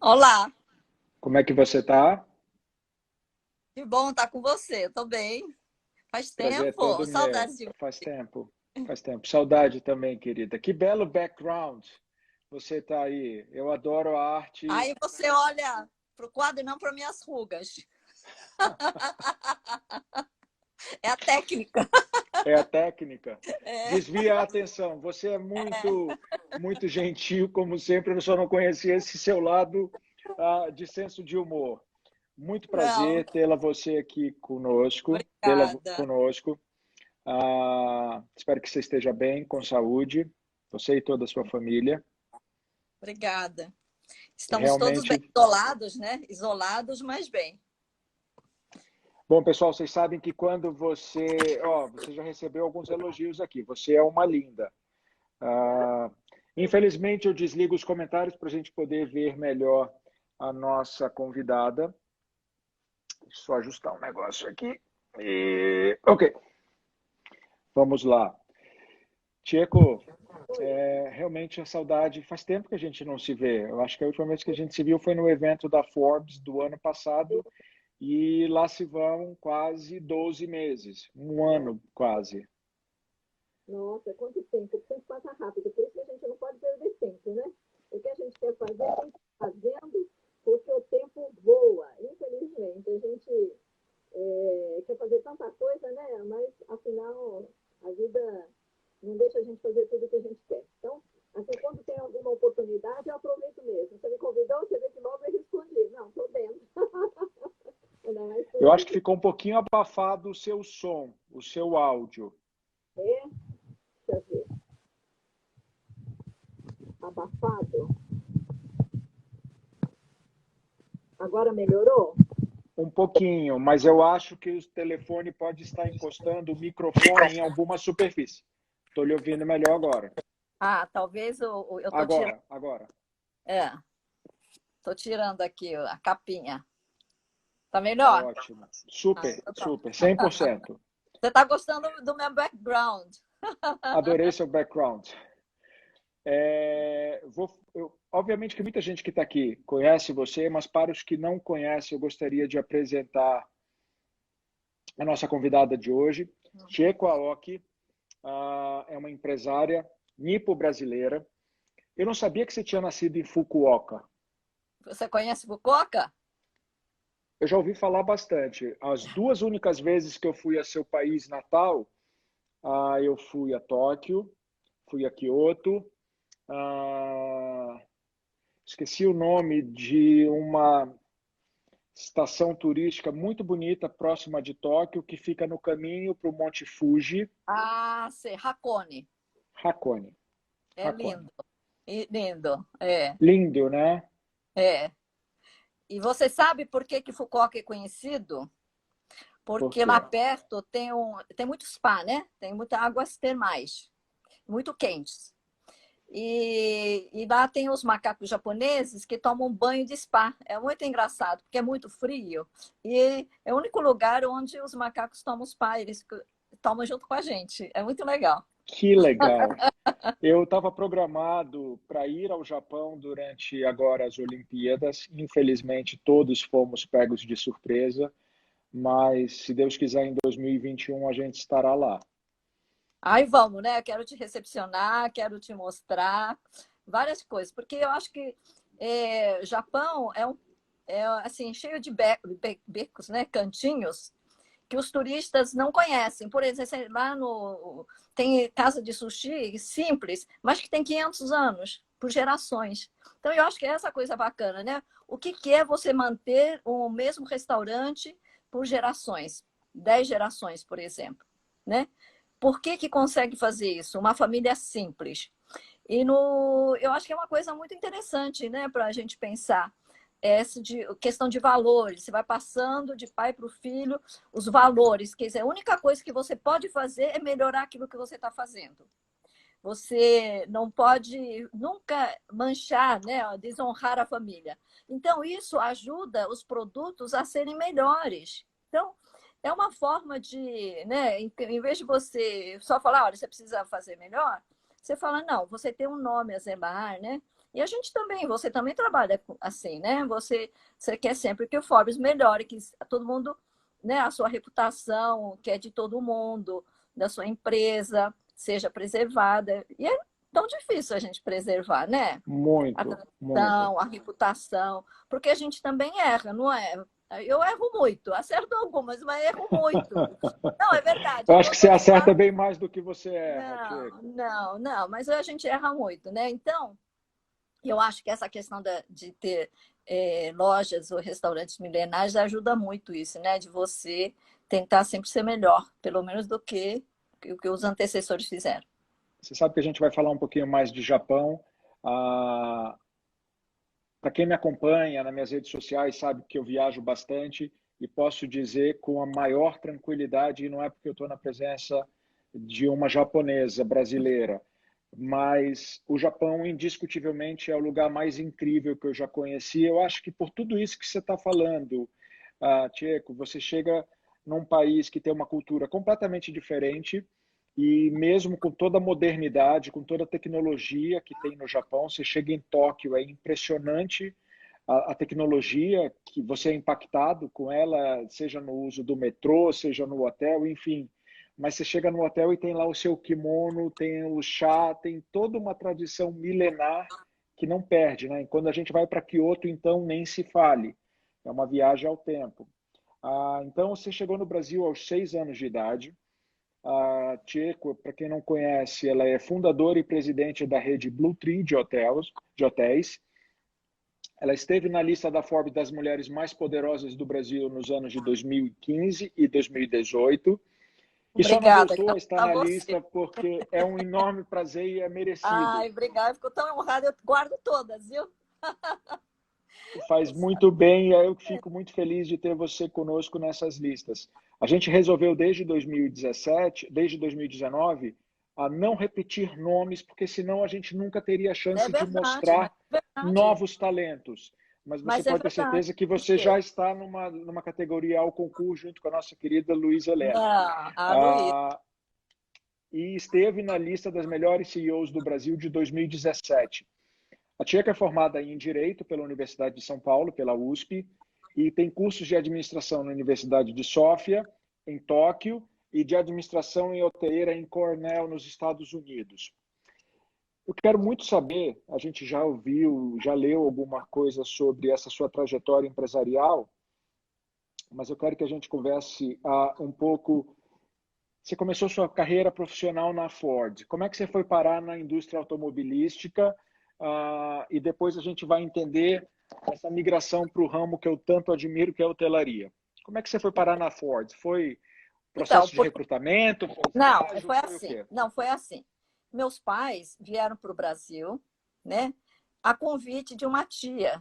Olá, Como é que você está? que bom estar com você. Eu tô bem. Faz Prazer é tempo. todo meu. Saudades de Faz tempo. Faz tempo. Saudade também, querida. Que belo background você está aí. Eu adoro a arte. Aí você olha pro quadro e não para minhas rugas. É a técnica. É a técnica. É, Desvia a atenção. Você é muito gentil, como sempre. Eu só não conhecia esse seu lado de senso de humor. Muito não, prazer tê-la você aqui conosco. Tê-la obrigada. conosco. Espero que você esteja bem, com saúde. Você e toda a sua família. Obrigada. Estamos todos bem Realmente. isolados, né? Isolados, mas bem. Bom, pessoal, vocês sabem que quando você já recebeu alguns elogios aqui. Você é uma linda. Ah, Infelizmente, eu desligo os comentários para a gente poder ver melhor a nossa convidada. Deixa eu só ajustar um negócio aqui. Ok, vamos lá. Tcheco, realmente a saudade. Faz tempo que a gente não se vê. Eu acho que a última vez que a gente se viu foi no evento da Forbes do ano passado. E lá se vão quase 12 meses, um ano quase. Nossa, quanto tempo! O tempo passa rápido, por isso que a gente não pode perder tempo, né? O que a gente quer fazer, tem que ir fazendo, porque o tempo voa. Infelizmente, a gente quer fazer tanta coisa, né? Mas, afinal, a vida não deixa a gente fazer tudo o que a gente quer. Então, assim, quando tem alguma oportunidade, eu aproveito mesmo. Você me convidou, você vê que logo eu respondi. Não, estou dentro. Ainda mais por Eu acho que isso. ficou um pouquinho abafado o seu som, o seu áudio. É, deixa eu ver, abafado. Agora melhorou? Um pouquinho, mas eu acho que o telefone pode estar encostando o microfone em alguma superfície. Estou lhe ouvindo melhor agora. Ah, talvez eu tô tirando. Agora. É, tô tirando aqui a capinha. Tá Tá melhor? ótimo. Ah, Super, então tá. super, 100%. Você tá gostando do meu background? Adorei seu background. Obviamente que muita gente que está aqui conhece você, mas para os que não conhecem, eu gostaria de apresentar a nossa convidada de hoje. Chieko Aoki, é uma empresária nipo-brasileira. Eu não sabia que você tinha nascido em Fukuoka. Você conhece Fukuoka? Eu já ouvi falar bastante. As duas únicas vezes que eu fui a seu país natal, eu fui a Tóquio, fui a Kyoto, esqueci o nome de uma estação turística muito bonita próxima de Tóquio, que fica no caminho para o Monte Fuji, Ah, sei, Hakone. Hakone. É Hakone. lindo. Lindo, é, Lindo, né? é. E você sabe por que que Fukuoka é conhecido? Por Porque quê? lá perto tem muito spa, né? Tem muitas águas termais, muito quentes. E lá tem os macacos japoneses que tomam banho de spa. É muito engraçado, porque é muito frio. E é o único lugar onde os macacos tomam spa. Eles tomam junto com a gente. É muito legal. Que legal. Eu estava programado para ir ao Japão durante agora as Olimpíadas. Infelizmente, todos fomos pegos de surpresa, mas se Deus quiser, em 2021 a gente estará lá. Aí vamos, né? Quero te recepcionar, quero te mostrar várias coisas, porque eu acho que Japão é assim cheio de becos, né? Cantinhos que os turistas não conhecem. Por exemplo, lá no tem casa de sushi simples, mas que tem 500 anos, por gerações. Então eu acho que é essa coisa bacana, né? O que é você manter o mesmo restaurante por gerações, 10 gerações, por exemplo, né? Por que consegue fazer isso? Uma família simples. Eu acho que é uma coisa muito interessante, né, para a gente pensar. Essa questão de valores, você vai passando de pai para o filho os valores. Quer dizer, a única coisa que você pode fazer é melhorar aquilo que você está fazendo. Você não pode nunca manchar, né, desonrar a família. Então, isso ajuda os produtos a serem melhores. Então, é uma forma de, né, em vez de você só falar, olha, você precisa fazer melhor, você fala, não, você tem um nome a zelar, né? E a gente também, você também trabalha assim, né? Você quer sempre que o Forbes melhore, que todo mundo, né? A sua reputação, que é de todo mundo, da sua empresa, seja preservada. E é tão difícil a gente preservar, né? A Muito, muito. tradição, a reputação, porque a gente também erra, não é? Eu erro muito, acerto algumas, mas erro muito. Não, é verdade. Eu Eu acho não que você estou te acerta falando. bem mais do que você erra, Não, Tcheco. não, não, mas a gente erra muito, né? Então, eu acho que essa questão de ter lojas ou restaurantes milenares ajuda muito isso, né? De você tentar sempre ser melhor, pelo menos do que o que os antecessores fizeram. Você sabe que a gente vai falar um pouquinho mais de Japão. Ah, para quem me acompanha nas minhas redes sociais, sabe que eu viajo bastante e posso dizer com a maior tranquilidade, e não é porque eu estou na presença de uma japonesa brasileira, mas o Japão, indiscutivelmente, é o lugar mais incrível que eu já conheci. Eu acho que por tudo isso que você está falando, Tcheco, você chega num país que tem uma cultura completamente diferente e mesmo com toda a modernidade, com toda a tecnologia que tem no Japão, você chega em Tóquio, é impressionante a tecnologia que você é impactado com ela, seja no uso do metrô, seja no hotel, enfim. Mas você chega no hotel e tem lá o seu kimono, tem o chá, tem toda uma tradição milenar que não perde, né? E quando a gente vai para Kyoto, então nem se fale. É uma viagem ao tempo. Então você chegou no Brasil aos 6 anos de idade. A Tcheco, para quem não conhece, ela é fundadora e presidente da rede Blue Tree de hotéis. Ela esteve na lista da Forbes das mulheres mais poderosas do Brasil nos anos de 2015 e 2018. E só não Obrigada, voltou a então, estar a na você. lista porque é um enorme prazer e é merecido. Ai, obrigada, ficou tão honrada, eu guardo todas, viu? Faz muito bem e eu fico muito feliz de ter você conosco nessas listas. A gente resolveu desde 2017, desde 2019, a não repetir nomes, porque senão a gente nunca teria a É chance de verdade, mas mostrar é verdade. novos talentos. Mas você Mas é pode ter verdade. certeza que você já está numa categoria ao concurso junto com a nossa querida Luísa Helena. Não, a Luísa. Ah, e esteve na lista das melhores CEOs do Brasil de 2017. A Tcheca é formada em Direito pela Universidade de São Paulo, pela USP, e tem cursos de administração na Universidade de Sófia, em Tóquio, e de administração em hoteleira em Cornell, nos Estados Unidos. Eu quero muito saber, a gente já ouviu, já leu alguma coisa sobre essa sua trajetória empresarial, mas eu quero que a gente converse um pouco. Você começou sua carreira profissional na Ford. Como é que você foi parar na indústria automobilística? E depois a gente vai entender essa migração para o ramo que eu tanto admiro, que é a hotelaria. Como é que você foi parar na Ford? Foi Então, processo de recrutamento? Foi não, estágio? foi Foi o assim. quê? Não, foi assim. Meus pais vieram para o Brasil, né? A convite de uma tia,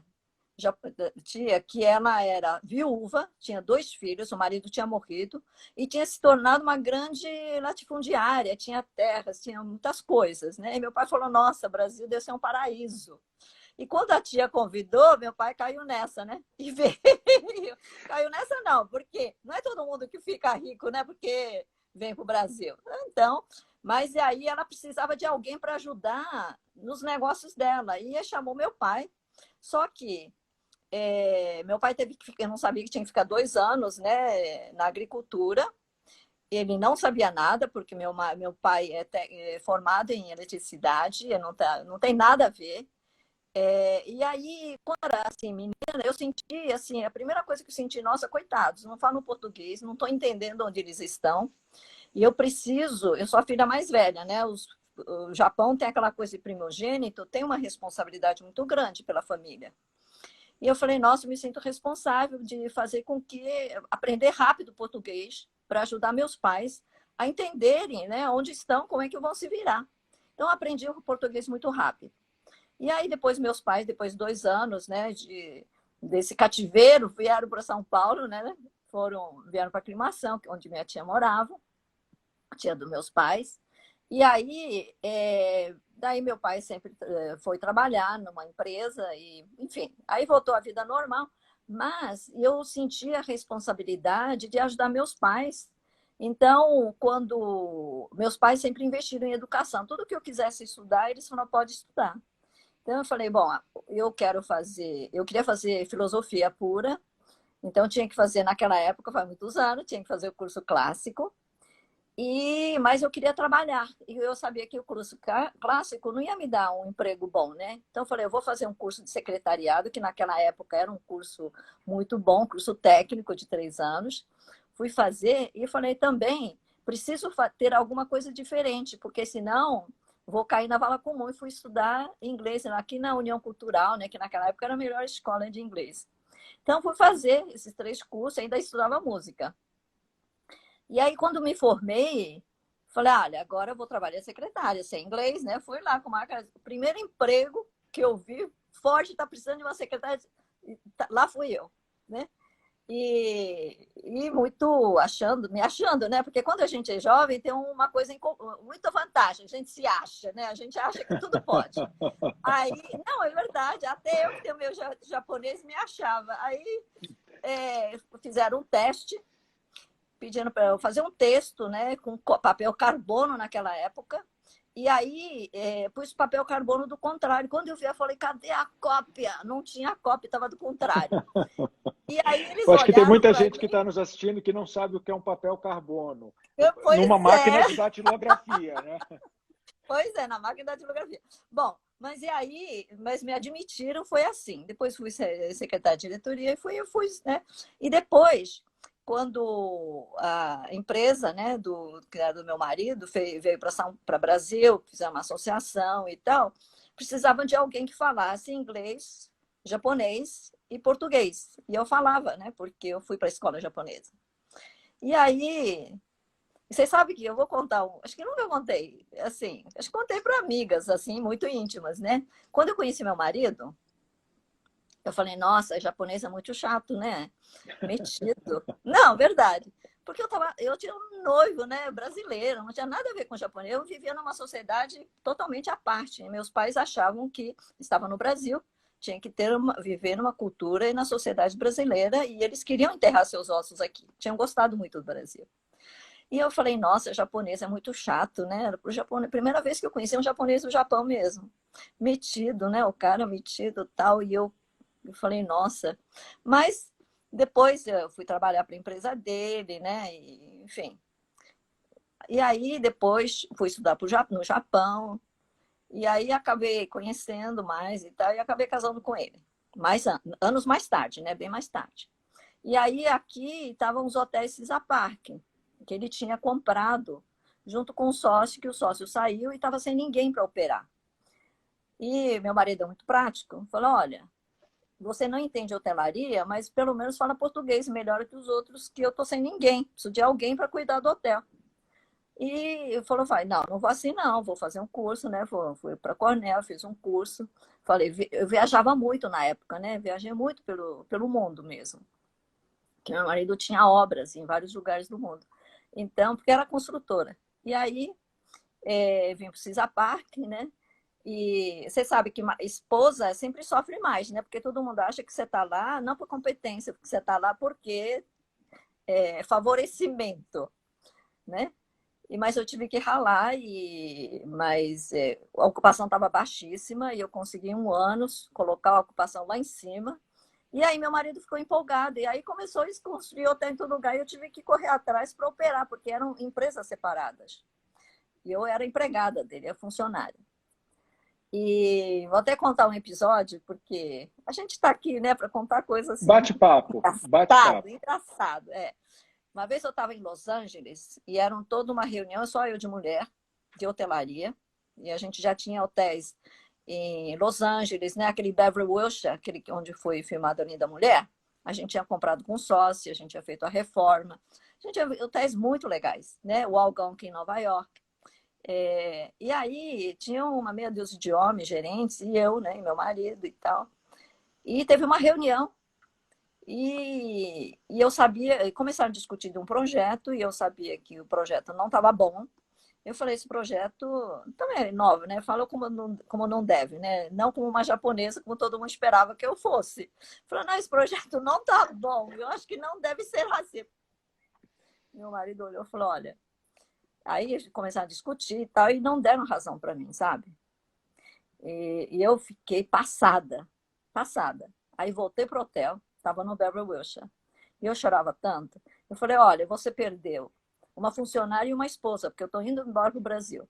tia que ela era viúva, tinha 2 filhos, o marido tinha morrido e tinha se tornado uma grande latifundiária, tinha terras, tinha muitas coisas, né? E meu pai falou: Nossa, Brasil deve ser um paraíso. E quando a tia convidou, meu pai caiu nessa, né? E veio. Caiu nessa não, porque não é todo mundo que fica rico, né? Porque vem para o Brasil. Então, mas aí ela precisava de alguém para ajudar nos negócios dela. E chamou meu pai. Só que meu pai teve que ficar, eu não sabia que tinha que ficar 2 anos, né, na agricultura. Ele não sabia nada, porque meu pai é formado em eletricidade, não tem nada a ver. E aí, quando era assim, menina, eu senti, assim, a primeira coisa que eu senti, nossa, coitados, não falam português, não estou entendendo onde eles estão, e eu sou a filha mais velha, né? O Japão tem aquela coisa de primogênito, tem uma responsabilidade muito grande pela família. E eu falei, nossa, eu me sinto responsável de fazer com que aprender rápido português para ajudar meus pais a entenderem, né, onde estão, como é que vão se virar. Então, eu aprendi o português muito rápido. E aí, depois, meus pais, depois de 2 anos, né, desse cativeiro, vieram para São Paulo, né, vieram para Aclimação, onde minha tia morava, a tia dos meus pais. E aí, daí meu pai sempre foi trabalhar numa empresa, e, enfim, aí voltou à vida normal, mas eu senti a responsabilidade de ajudar meus pais. Então, quando meus pais sempre investiram em educação, tudo que eu quisesse estudar, eles falaram, pode estudar. Então eu falei, bom, eu queria fazer filosofia pura, então tinha que fazer naquela época, faz muitos anos, tinha que fazer o curso clássico. Mas eu queria trabalhar, e eu sabia que o curso clássico não ia me dar um emprego bom, né? Então eu falei, eu vou fazer um curso de secretariado, que naquela época era um curso muito bom, curso técnico de 3 anos. Fui fazer e falei também, preciso ter alguma coisa diferente, porque senão vou cair na vala comum. E fui estudar inglês aqui na União Cultural, né? Que naquela época era a melhor escola de inglês. Então fui fazer esses 3 cursos, ainda estudava música. E aí, quando me formei, falei, olha, agora eu vou trabalhar secretária, sem inglês, né? Fui lá com o primeiro emprego que eu vi, Ford está precisando de uma secretária, lá fui eu, né? E muito me achando, né? Porque quando a gente é jovem, tem uma coisa, muita vantagem, a gente se acha, né? A gente acha que tudo pode. Aí, não, é verdade, até eu que tenho meu japonês me achava. Aí fizeram um teste, pedindo para eu fazer um texto, né, com papel carbono naquela época. E aí, pus papel carbono do contrário. Quando eu vi, eu falei, cadê a cópia? Não tinha cópia, estava do contrário. E aí eles Eu acho que tem olharam muita para gente mim. que está nos assistindo que não sabe o que é um papel carbono. Pois Numa máquina é. de datilografia, né? Pois é, na máquina de datilografia. Bom, mas e aí, mas me admitiram, foi assim. Depois fui secretária de diretoria e fui, né? E depois, quando a empresa, né, que era do meu marido, veio para Brasil, fizeram uma associação e tal, precisavam de alguém que falasse inglês, japonês e português. E eu falava, né, porque eu fui para a escola japonesa. E aí, você sabe que eu vou contar acho que nunca contei, assim, acho que contei para amigas, assim, muito íntimas, né? Quando eu conheci meu marido, eu falei, nossa, japonês é muito chato, né? Metido. Não, verdade. Porque eu tinha um noivo, né, brasileiro, não tinha nada a ver com japonês. Eu vivia numa sociedade totalmente à parte. Meus pais achavam que estava no Brasil, tinha que viver numa cultura e na sociedade brasileira, e eles queriam enterrar seus ossos aqui. Tinham gostado muito do Brasil. E eu falei, nossa, japonês é muito chato, né? Pro japonês, primeira vez que eu conheci um japonês do Japão mesmo. Metido, né? O cara metido tal. E eu falei, nossa. Mas depois eu fui trabalhar para a empresa dele, né? E, enfim. E aí depois fui estudar no Japão. E aí acabei conhecendo mais e tal. E acabei casando com ele. Anos mais tarde, né? Bem mais tarde. E aí aqui estavam os hotéis Cisa Park, que ele tinha comprado junto com o sócio, que o sócio saiu e estava sem ninguém para operar. E meu marido é muito prático, falou, olha, você não entende hotelaria, mas pelo menos fala português melhor que os outros, que eu estou sem ninguém, preciso de alguém para cuidar do hotel. E falou, vai, não vou assim não, vou fazer um curso, né? Fui para Cornell, fiz um curso. Falei, eu viajava muito na época, né? Viajei muito pelo mundo mesmo. Que meu marido tinha obras em vários lugares do mundo. Então, porque era construtora. E aí, vim para o Cisa Park, né? E você sabe que esposa sempre sofre mais, né? Porque todo mundo acha que você está lá não por competência, porque você está lá porque é favorecimento, né? Mas eu tive que ralar, mas a ocupação estava baixíssima e eu consegui em 1 ano colocar a ocupação lá em cima. E aí meu marido ficou empolgado. E aí começou a construir hotel em todo lugar e eu tive que correr atrás para operar, porque eram empresas separadas. E eu era empregada dele, era funcionária. E vou até contar um episódio, porque a gente está aqui, né, para contar coisas assim. Bate-papo, bate-papo. Engraçado, é. Uma vez eu estava em Los Angeles e era toda uma reunião, só eu de mulher, de hotelaria. E a gente já tinha hotéis em Los Angeles, né? Aquele Beverly Wilshire, aquele onde foi filmado a Linda Mulher. A gente tinha comprado com sócio, a gente tinha feito a reforma. A gente tinha hotéis muito legais, né? O Algonquin em Nova York. E aí tinha uma meia dúzia de homens, gerentes, e eu, né? E meu marido e tal. E teve uma reunião e eu sabia, começaram a discutir de um projeto e eu sabia que o projeto não estava bom. Eu falei, esse projeto também é novo, né? Falou como não deve, né? Não como uma japonesa, como todo mundo esperava que eu fosse. Falei, não, esse projeto não tá bom, eu acho que não deve ser assim. Meu marido olhou e falou, olha, aí começaram a discutir e tal, e não deram razão para mim, sabe? E eu fiquei passada, passada. Aí voltei pro hotel, estava no Beverly Wilshire. E eu chorava tanto. Eu falei, olha, você perdeu uma funcionária e uma esposa, porque eu estou indo embora para o Brasil.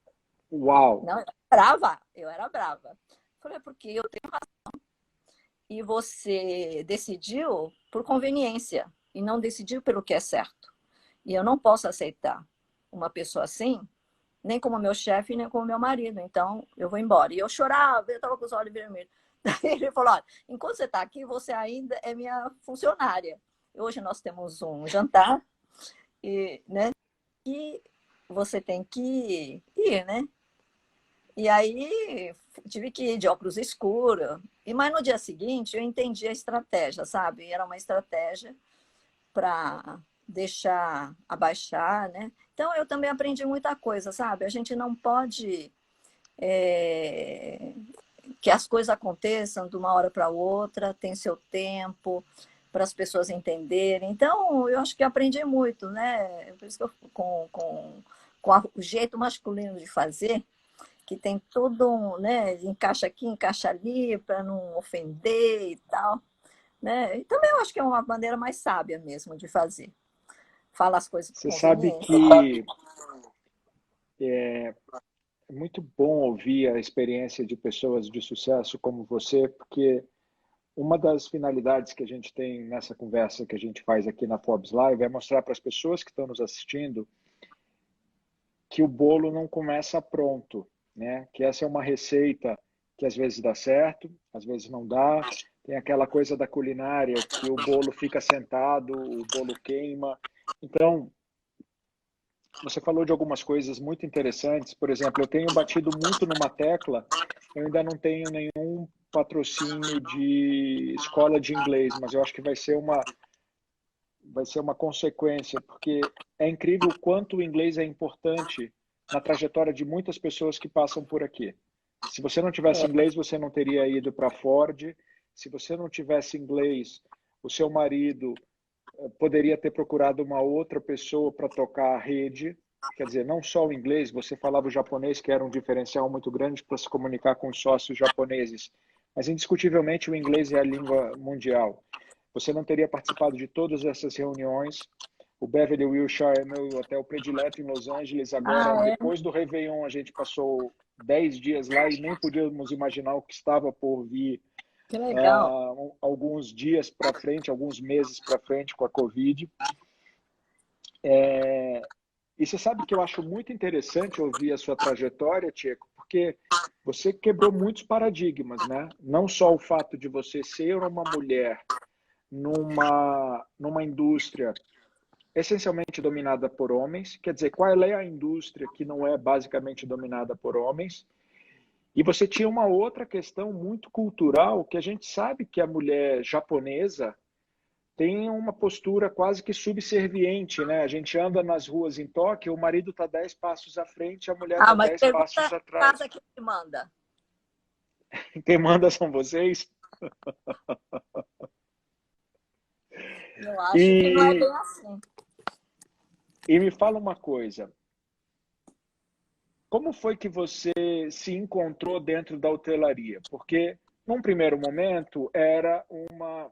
Uau! Não, eu era brava, eu era brava. Eu falei, porque eu tenho razão. E você decidiu por conveniência e não decidiu pelo que é certo. E eu não posso aceitar uma pessoa assim, nem como meu chefe, nem como meu marido. Então, eu vou embora. E eu chorava, eu estava com os olhos vermelhos. Daí ele falou, olha, enquanto você está aqui, você ainda é minha funcionária. Hoje nós temos um jantar, e, né, e você tem que ir, né? E aí tive que ir de óculos escuros. Mas no dia seguinte eu entendi a estratégia, sabe? Era uma estratégia para deixar abaixar, né? Então eu também aprendi muita coisa, sabe? A gente não pode que as coisas aconteçam de uma hora para outra, tem seu tempo para as pessoas entenderem. Então eu acho que aprendi muito, né? Por isso que eu, o jeito masculino de fazer, que tem todo um, né, encaixa aqui, encaixa ali, para não ofender e tal, né? E também eu acho que é uma maneira mais sábia mesmo de fazer. Fala as coisas por Você sabe conveniência. que é muito bom ouvir a experiência de pessoas de sucesso como você, porque uma das finalidades que a gente tem nessa conversa que a gente faz aqui na Forbes Live é mostrar para as pessoas que estão nos assistindo que o bolo não começa pronto, né? Que essa é uma receita que às vezes dá certo, às vezes não dá. Tem aquela coisa da culinária que o bolo fica sentado, o bolo queima. Então, você falou de algumas coisas muito interessantes. Por exemplo, eu tenho batido muito numa tecla, eu ainda não tenho nenhum patrocínio de escola de inglês, mas eu acho que vai ser uma consequência, porque é incrível o quanto o inglês é importante na trajetória de muitas pessoas que passam por aqui. Se você não tivesse inglês, você não teria ido para Ford. Se você não tivesse inglês, o seu marido poderia ter procurado uma outra pessoa para tocar a rede. Quer dizer, não só o inglês, você falava o japonês, que era um diferencial muito grande para se comunicar com os sócios japoneses. Mas, indiscutivelmente, o inglês é a língua mundial. Você não teria participado de todas essas reuniões. O Beverly Wilshire é meu hotel predileto em Los Angeles. Agora, Ah, é? depois do Réveillon, a gente passou 10 dias lá e nem podíamos imaginar o que estava por vir Que legal. alguns dias para frente, alguns meses para frente com a Covid. E você sabe que eu acho muito interessante ouvir a sua trajetória, Tcheco, porque você quebrou muitos paradigmas, né? Não só o fato de você ser uma mulher numa indústria essencialmente dominada por homens, quer dizer, qual é a indústria que não é basicamente dominada por homens? E você tinha uma outra questão muito cultural, que a gente sabe que a mulher japonesa tem uma postura quase que subserviente, né? A gente anda nas ruas em Tóquio, o marido está 10 passos à frente, a mulher Ah, está mas 10 passos pergunta atrás. casa que me manda. Quem manda são vocês? Eu acho que não é E, bem assim. e me fala uma coisa, como foi que você se encontrou dentro da hotelaria? Porque, num primeiro momento, era uma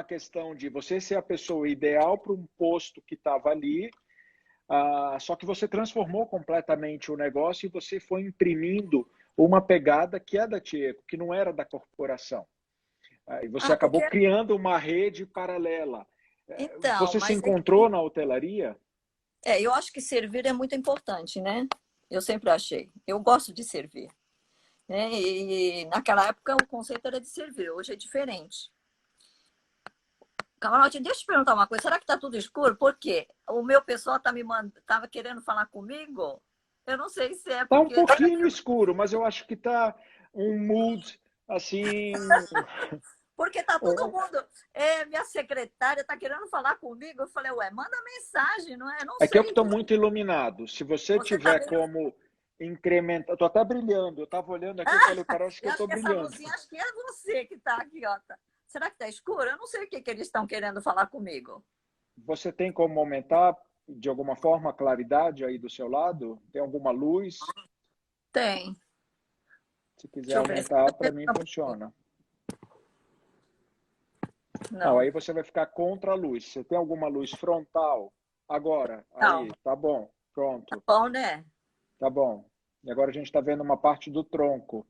questão de você ser a pessoa ideal para um posto que estava ali, só que você transformou completamente o negócio e você foi imprimindo uma pegada que é da Tieco, que não era da corporação. E você Ah, acabou porque criando uma rede paralela. então, Você se mas é encontrou que na hotelaria? eu acho que servir é muito importante, né? Eu sempre achei. Eu gosto de servir, né? E naquela época o conceito era de servir, hoje é diferente. Camarote, deixa eu te perguntar uma coisa. Será que tá tudo escuro? Por quê? O meu pessoal tava querendo falar comigo? Eu não sei se é Tá um porque pouquinho escuro, mas eu acho que tá um mood assim. porque tá todo mundo. Minha secretária tá querendo falar comigo. Eu falei, ué, manda mensagem, não é? Eu não É que eu que sei. estou muito iluminado. Se você Você tá tiver meio. como incrementar. Estou até brilhando. Eu estava olhando aqui e falei, parece que Eu eu acho estou que essa brilhando. luzinha, acho que é você que tá aqui, ó. Será que tá escuro? Eu não sei o que, que eles estão querendo falar comigo. Você tem como aumentar de alguma forma a claridade aí do seu lado? Tem alguma luz? Tem. Se quiser Deixa eu ver. aumentar, para mim funciona. Não, aí você vai ficar contra a luz. Você tem alguma luz frontal? Agora, Não. aí, tá bom, Tá pronto, bom, né? tá bom. E agora a gente está vendo uma parte do tronco.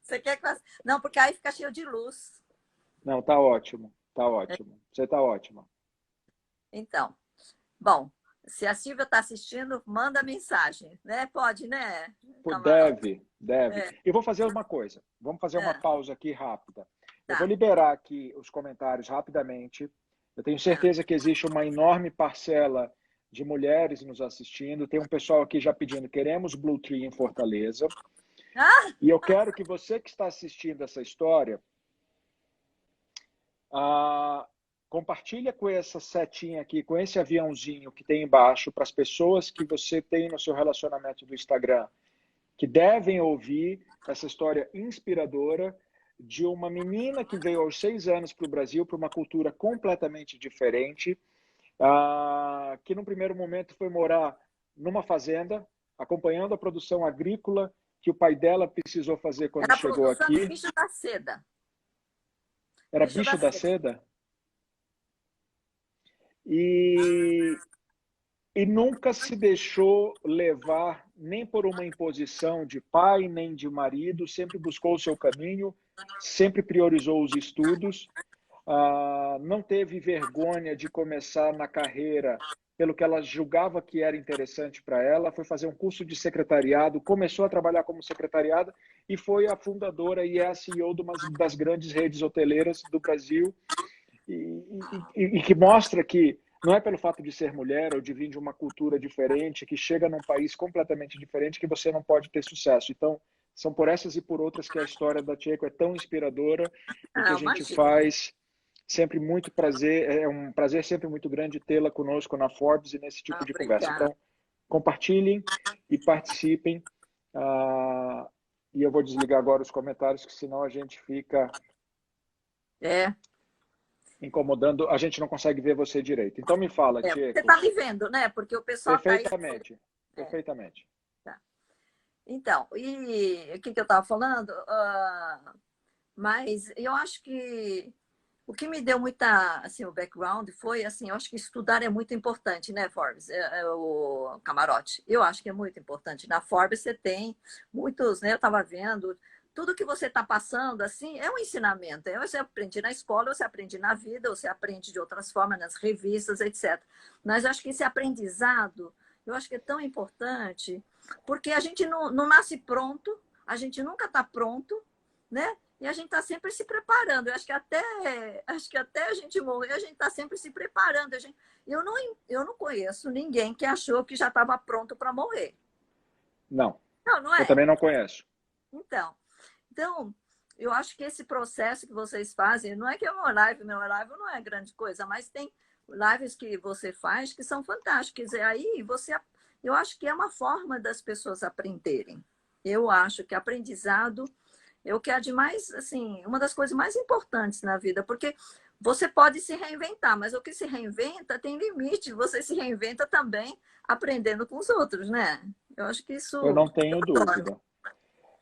Você quer que... Não, porque aí fica cheio de luz. Não, tá ótimo, tá ótimo. Você tá ótima. Então, bom, se a Silvia está assistindo, manda mensagem, né? Pode, né, Pô, Camarote? deve. É, E vou fazer uma coisa. Vamos fazer uma é, pausa aqui rápida. Eu vou tá. liberar aqui os comentários rapidamente. Eu tenho É. certeza que existe uma enorme parcela de mulheres nos assistindo. Tem um pessoal aqui já pedindo, queremos Blue Tree em Fortaleza. Ah, E eu quero que você que está assistindo essa história, compartilha com essa setinha aqui, com esse aviãozinho que tem embaixo, para as pessoas que você tem no seu relacionamento do Instagram, que devem ouvir essa história inspiradora de uma menina que veio aos 6 anos para o Brasil, para uma cultura completamente diferente, que no primeiro momento foi morar numa fazenda, acompanhando a produção agrícola que o pai dela precisou fazer quando era a chegou produção de aqui. bicho da seda. Era Bicho da bicho da seda. seda. E nunca se deixou levar nem por uma imposição de pai, nem de marido, sempre buscou o seu caminho, sempre priorizou os estudos, não teve vergonha de começar na carreira pelo que ela julgava que era interessante para ela, foi fazer um curso de secretariado, começou a trabalhar como secretariada e foi a fundadora e é a CEO de uma das grandes redes hoteleiras do Brasil, e que mostra que não é pelo fato de ser mulher ou de vir de uma cultura diferente, que chega num país completamente diferente, que você não pode ter sucesso. Então, são por essas e por outras que a história da Tcheco é tão inspiradora e que Ah, a gente imagina. faz sempre muito prazer, é um prazer sempre muito grande tê-la conosco na Forbes e nesse Ah, tipo de conversa. obrigada. Então, compartilhem e participem. E eu vou desligar agora os comentários, que senão a gente fica É, incomodando, a gente não consegue ver você direito. Então me fala, é. Você Tcheco. está me vendo, né? Porque o pessoal está aí. Perfeitamente, É, perfeitamente. tá. Então, e o que eu estava falando? Mas eu acho que o que me deu muita, assim, o background foi, assim, eu acho que estudar é muito importante, né, Forbes? O Camarote. Eu acho que é muito importante. Na Forbes você tem muitos, né? Eu estava vendo, tudo que você está passando, assim, é um ensinamento. Você aprende na escola, você aprende na vida, você aprende de outras formas, nas revistas, etc. Mas eu acho que esse aprendizado, eu acho que é tão importante, porque a gente não nasce pronto, a gente nunca está pronto, né? E a gente está sempre se preparando. Eu acho que até a gente morrer, a gente está sempre se preparando. Eu não conheço ninguém que achou que já estava pronto para morrer. Não, Não, não eu é? também não conheço. Então, eu acho que esse processo que vocês fazem, não é que é uma live, meu live não é grande coisa, mas tem lives que você faz que são fantásticas. E aí eu acho que é uma forma das pessoas aprenderem. Eu acho que aprendizado é o que há de mais, assim, uma das coisas mais importantes na vida, porque você pode se reinventar, mas o que se reinventa tem limite. Você se reinventa também aprendendo com os outros, né? Eu acho que isso Eu não tenho eu adoro. dúvida.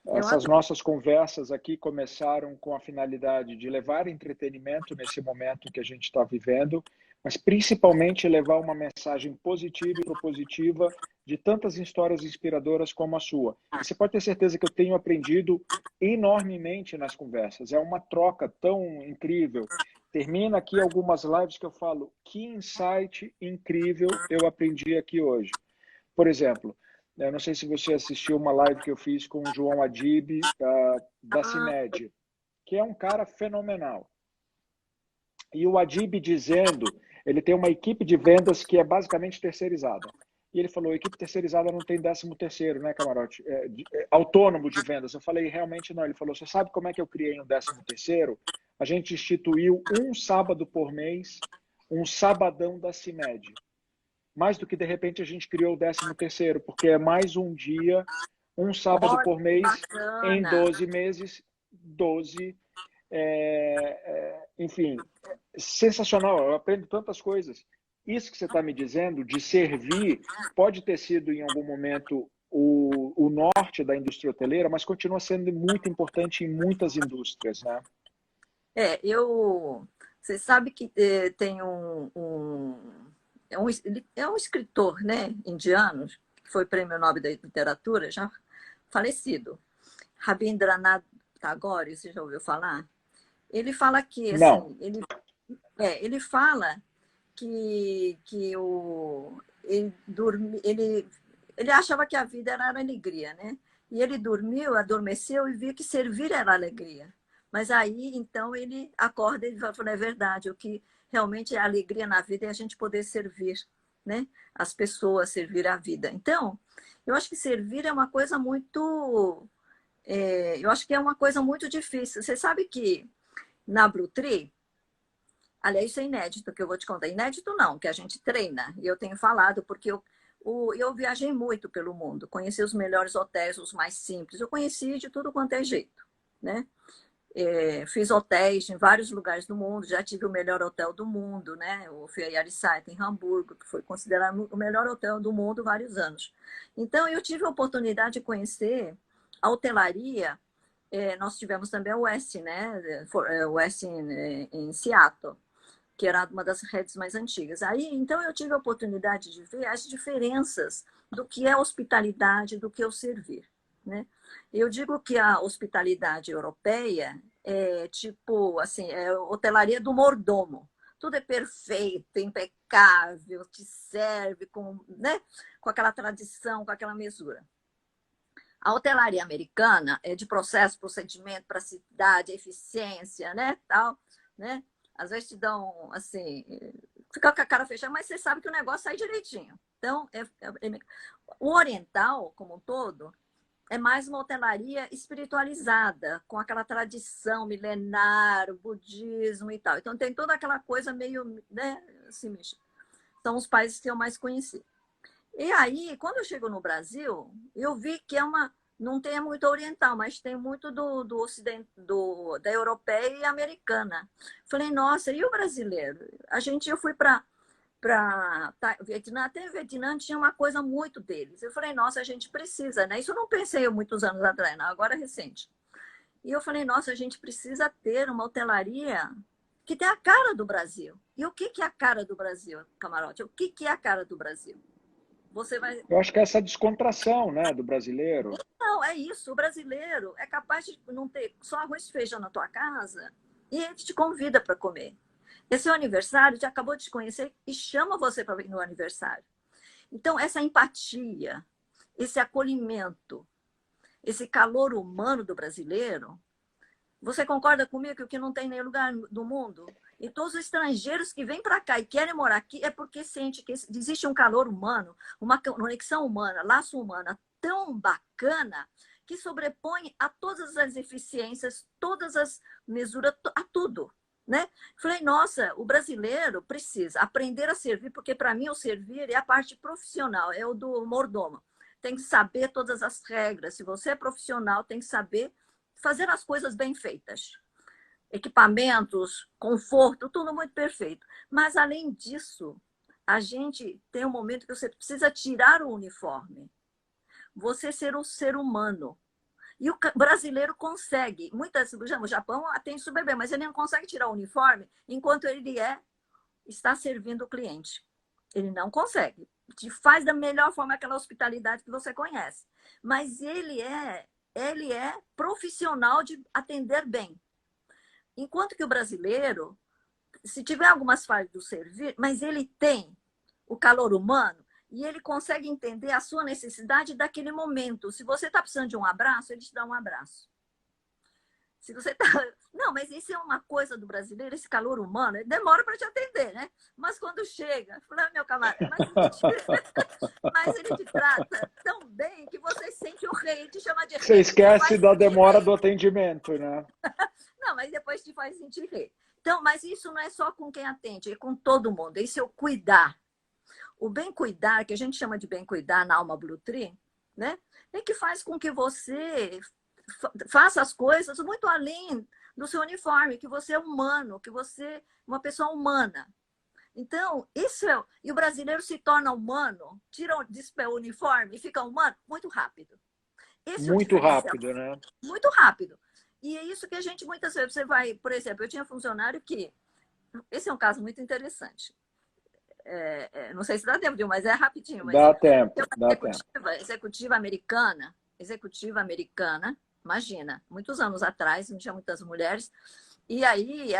Eu Essas adoro. nossas conversas aqui começaram com a finalidade de levar entretenimento nesse momento que a gente está vivendo, mas principalmente levar uma mensagem positiva e propositiva de tantas histórias inspiradoras como a sua. E você pode ter certeza que eu tenho aprendido enormemente nas conversas. É uma troca tão incrível. Termina aqui algumas lives que eu falo, que insight incrível eu aprendi aqui hoje. Por exemplo, eu não sei se você assistiu uma live que eu fiz com o João Adib, da Ah, CIMED, que é um cara fenomenal. E o Adib dizendo, ele tem uma equipe de vendas que é basicamente terceirizada. E ele falou, equipe terceirizada não tem 13º, né, Camarote? Autônomo de vendas. Eu falei, realmente não. Ele falou, você sabe como é que eu criei um 13º? A gente instituiu um sábado por mês, um sabadão da CIMED. Mais do que, de repente, a gente criou o 13º, porque é mais um dia, um sábado olha por que mês, em bacana. 12 meses, 12, enfim, sensacional, eu aprendo tantas coisas. Isso que você está me dizendo, de servir, pode ter sido em algum momento o o norte da indústria hoteleira, mas continua sendo muito importante em muitas indústrias, né? Você sabe que tem é um escritor, né, indiano, que foi prêmio Nobel da Literatura, já falecido, Rabindranath Tagore, você já ouviu falar? Ele fala que, Não. assim, ele fala que ele achava que a vida era alegria, né? E ele dormiu, adormeceu e viu que servir era alegria. Mas aí, então, ele acorda e fala, é verdade, o que realmente é alegria na vida é a gente poder servir, né? As pessoas, servir a vida. Então, eu acho que servir é uma coisa muito... eu acho que é uma coisa muito difícil. Você sabe que na Blue Tree, aliás, isso é inédito que eu vou te contar. Inédito não, que a gente treina. E eu tenho falado porque eu viajei muito pelo mundo. Conheci os melhores hotéis, os mais simples. Eu conheci de tudo quanto é jeito, né? Fiz hotéis em vários lugares do mundo. Já tive o melhor hotel do mundo, né? O Ferialsite em Hamburgo, que foi considerado o melhor hotel do mundo vários anos. Então, eu tive a oportunidade de conhecer a hotelaria. Nós tivemos também o West, né? O West em Seattle, que era uma das redes mais antigas. Aí, então, eu tive a oportunidade de ver as diferenças do que é hospitalidade, do que é o servir, né? Eu digo que a hospitalidade europeia é tipo, assim, é hotelaria do mordomo. Tudo é perfeito, impecável, te serve com, né? Com aquela tradição, com aquela mesura. A hotelaria americana é de processo, procedimento, praticidade, eficiência, né? Tal, né? Às vezes te dão, assim, fica com a cara fechada, mas você sabe que o negócio sai direitinho. Então, o oriental, como um todo, é mais uma hotelaria espiritualizada, com aquela tradição milenar, o budismo e tal. Então, tem toda aquela coisa meio, né, assim, são os países que eu mais conheci. E aí, quando eu chego no Brasil, eu vi que não tem muito oriental, mas tem muito do ocidente, da europeia e americana. Falei, nossa, e o brasileiro? Eu fui para Vietnã, até Vietnã tinha uma coisa muito deles. Eu falei, nossa, a gente precisa, né? Isso eu não pensei muitos anos atrás, não, agora é recente. E eu falei, nossa, a gente precisa ter uma hotelaria que tenha a cara do Brasil. E o que é a cara do Brasil, Camarote? O que é a cara do Brasil? Você vai... Eu acho que é essa descontração, né, do brasileiro. Não, é isso. O brasileiro é capaz de não ter só arroz e feijão na tua casa e ele te convida para comer. Esse é o aniversário, te acabou de te conhecer e chama você para vir no aniversário. Então, essa empatia, esse acolhimento, esse calor humano do brasileiro, você concorda comigo que o que não tem em nenhum lugar do mundo? E todos os estrangeiros que vêm para cá e querem morar aqui é porque sente que existe um calor humano, uma conexão humana, laço humana tão bacana que sobrepõe a todas as eficiências, todas as mesuras, a tudo. Né? Falei, nossa, o brasileiro precisa aprender a servir, porque para mim o servir é a parte profissional, é o do mordomo. Tem que saber todas as regras. Se você é profissional, tem que saber fazer as coisas bem feitas. Equipamentos, conforto, tudo muito perfeito. Mas, além disso, a gente tem um momento que você precisa tirar o uniforme. Você ser um ser humano. E o brasileiro consegue. O Japão atende super bem, mas ele não consegue tirar o uniforme enquanto ele está servindo o cliente. Ele não consegue. Te faz da melhor forma aquela hospitalidade que você conhece. Mas ele é profissional de atender bem. Enquanto que o brasileiro, se tiver algumas falhas do servir, mas ele tem o calor humano e ele consegue entender a sua necessidade daquele momento. Se você está precisando de um abraço, ele te dá um abraço. Se você tá... Não, mas isso é uma coisa do brasileiro, esse calor humano, ele demora para te atender, né? Mas quando chega, fala, meu camarada, mas ele te trata tão bem que você sente o rei, ele te chama de rei. Você esquece da demora do atendimento, né? Não, mas depois te faz sentir rei. Então, mas isso não é só com quem atende, é com todo mundo. Isso é o cuidar. O bem cuidar, que a gente chama de bem cuidar na Alma Blue Tree, né? É que faz com que você faça as coisas muito além do seu uniforme, que você é humano, que você é uma pessoa humana. Então, e o brasileiro se torna humano, tira o uniforme e fica humano muito rápido. Esse é o Muito diferencial. rápido, né? Muito rápido. E é isso que a gente muitas vezes, você vai, por exemplo, eu tinha funcionário que, esse é um caso muito interessante, não sei se dá tempo, mas é rapidinho, mas Dá tem tempo, uma dá tempo. executiva americana, imagina, muitos anos atrás, não tinha muitas mulheres, e aí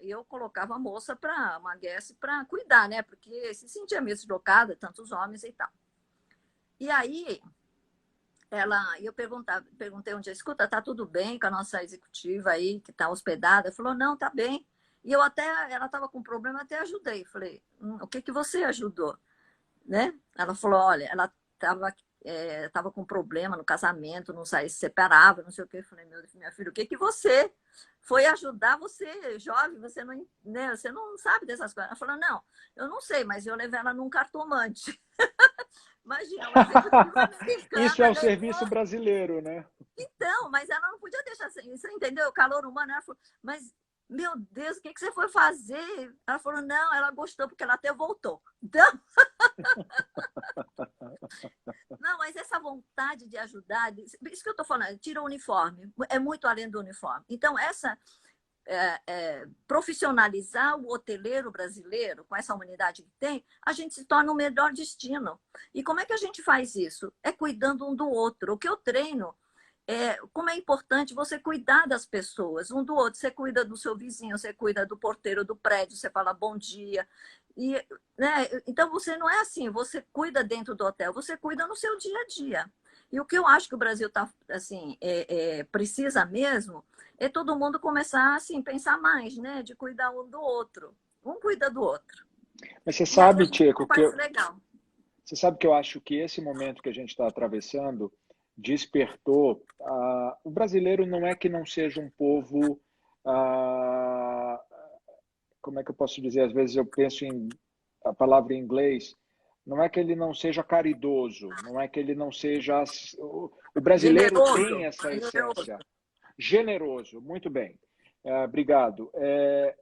eu colocava a moça para uma guest para cuidar, né? Porque se sentia meio deslocada, tantos homens e tal. E aí eu perguntei um dia, escuta, tá tudo bem com a nossa executiva aí, que tá hospedada? Ela falou, não, tá bem. E ela estava com problema, até ajudei. Falei, o que que você ajudou? Né? Ela falou, olha, ela tava com problema no casamento, não saía, se separava, não sei o quê. Eu falei, minha filha, o que que você foi ajudar? Você, jovem, você não, né, você não sabe dessas coisas. Ela falou, não, eu não sei, mas eu levei ela num cartomante. Imagina, uma executiva Isso é americana o levou. serviço brasileiro, né? Então, mas ela não podia deixar assim, você entendeu? O calor humano. Ela falou, mas, meu Deus, o que que você foi fazer? Ela falou, não, ela gostou, porque ela até voltou. Então, não, mas essa vontade de ajudar, isso que eu estou falando, tira o uniforme, é muito além do uniforme. Então, profissionalizar o hoteleiro brasileiro, com essa humanidade que tem, a gente se torna o melhor destino. E como é que a gente faz isso? É cuidando um do outro. O que eu treino como é importante você cuidar das pessoas, um do outro. Você cuida do seu vizinho, você cuida do porteiro do prédio, você fala bom dia. E, né, então, você não é assim, você cuida dentro do hotel, você cuida no seu dia a dia. E o que eu acho que o Brasil assim, precisa mesmo é todo mundo começar assim, pensar mais, né, de cuidar um do outro. Um cuida do outro. Mas você E aí a sabe, gente tem Tcheco, um país legal. você sabe que eu acho que esse momento que a gente está atravessando despertou. O brasileiro não é que não seja um povo. ah, Como é que eu posso dizer? Às vezes eu penso em a palavra em inglês. Não é que ele não seja caridoso, não é que ele não seja. O brasileiro Generoso. tem essa Generoso. essência. Generoso, muito bem. Obrigado.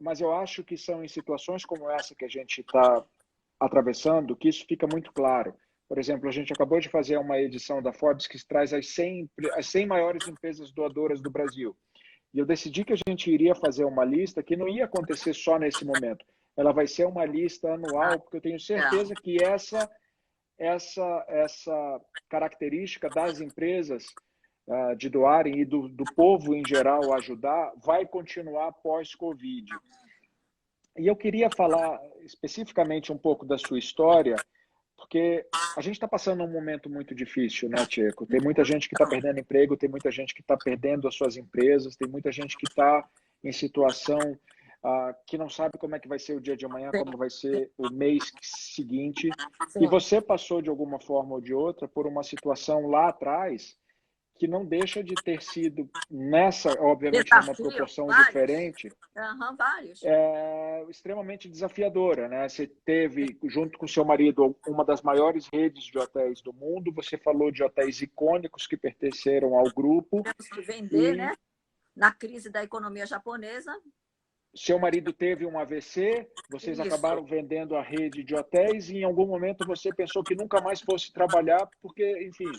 Mas eu acho que são em situações como essa que a gente está atravessando que isso fica muito claro. Por exemplo, a gente acabou de fazer uma edição da Forbes que traz as 100 maiores empresas doadoras do Brasil. E eu decidi que a gente iria fazer uma lista que não ia acontecer só nesse momento. Ela vai ser uma lista Ah, anual, porque eu tenho legal. certeza que essa característica das empresas de doarem e do povo em geral ajudar vai continuar pós-Covid. E eu queria falar especificamente um pouco da sua história, porque a gente está passando um momento muito difícil, né, Tcheco? Tem muita gente que está perdendo emprego, tem muita gente que está perdendo as suas empresas, tem muita gente que está em situação que não sabe como é que vai ser o dia de amanhã, como vai ser o mês seguinte. E Sim. você passou, de alguma forma ou de outra, por uma situação lá atrás que não deixa de ter sido, obviamente, numa Desafio, proporção vários. diferente, Aham, vários. extremamente desafiadora, né? Você teve, junto com seu marido, uma das maiores redes de hotéis do mundo. Você falou de hotéis icônicos que pertenceram ao grupo Temos que vender, e né? Na crise da economia japonesa. seu marido teve um AVC. Vocês Isso. acabaram vendendo a rede de hotéis e em algum momento você pensou que nunca mais fosse trabalhar porque, enfim,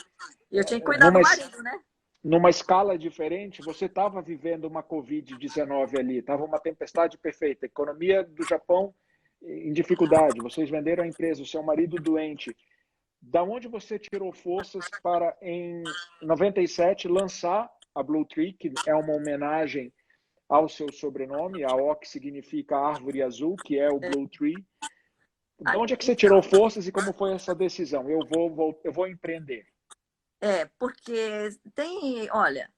E eu tinha que cuidar do numa marido, né? numa escala diferente, você estava vivendo uma Covid-19 ali, estava uma tempestade perfeita, a economia do Japão em dificuldade, vocês venderam a empresa, o seu marido doente. Da onde você tirou forças para, em 97, lançar a Blue Tree, que é uma homenagem ao seu sobrenome, a O que significa árvore azul, que é o Blue Tree. De onde é que você tirou Então, forças e como foi essa decisão? Eu vou empreender. porque olha,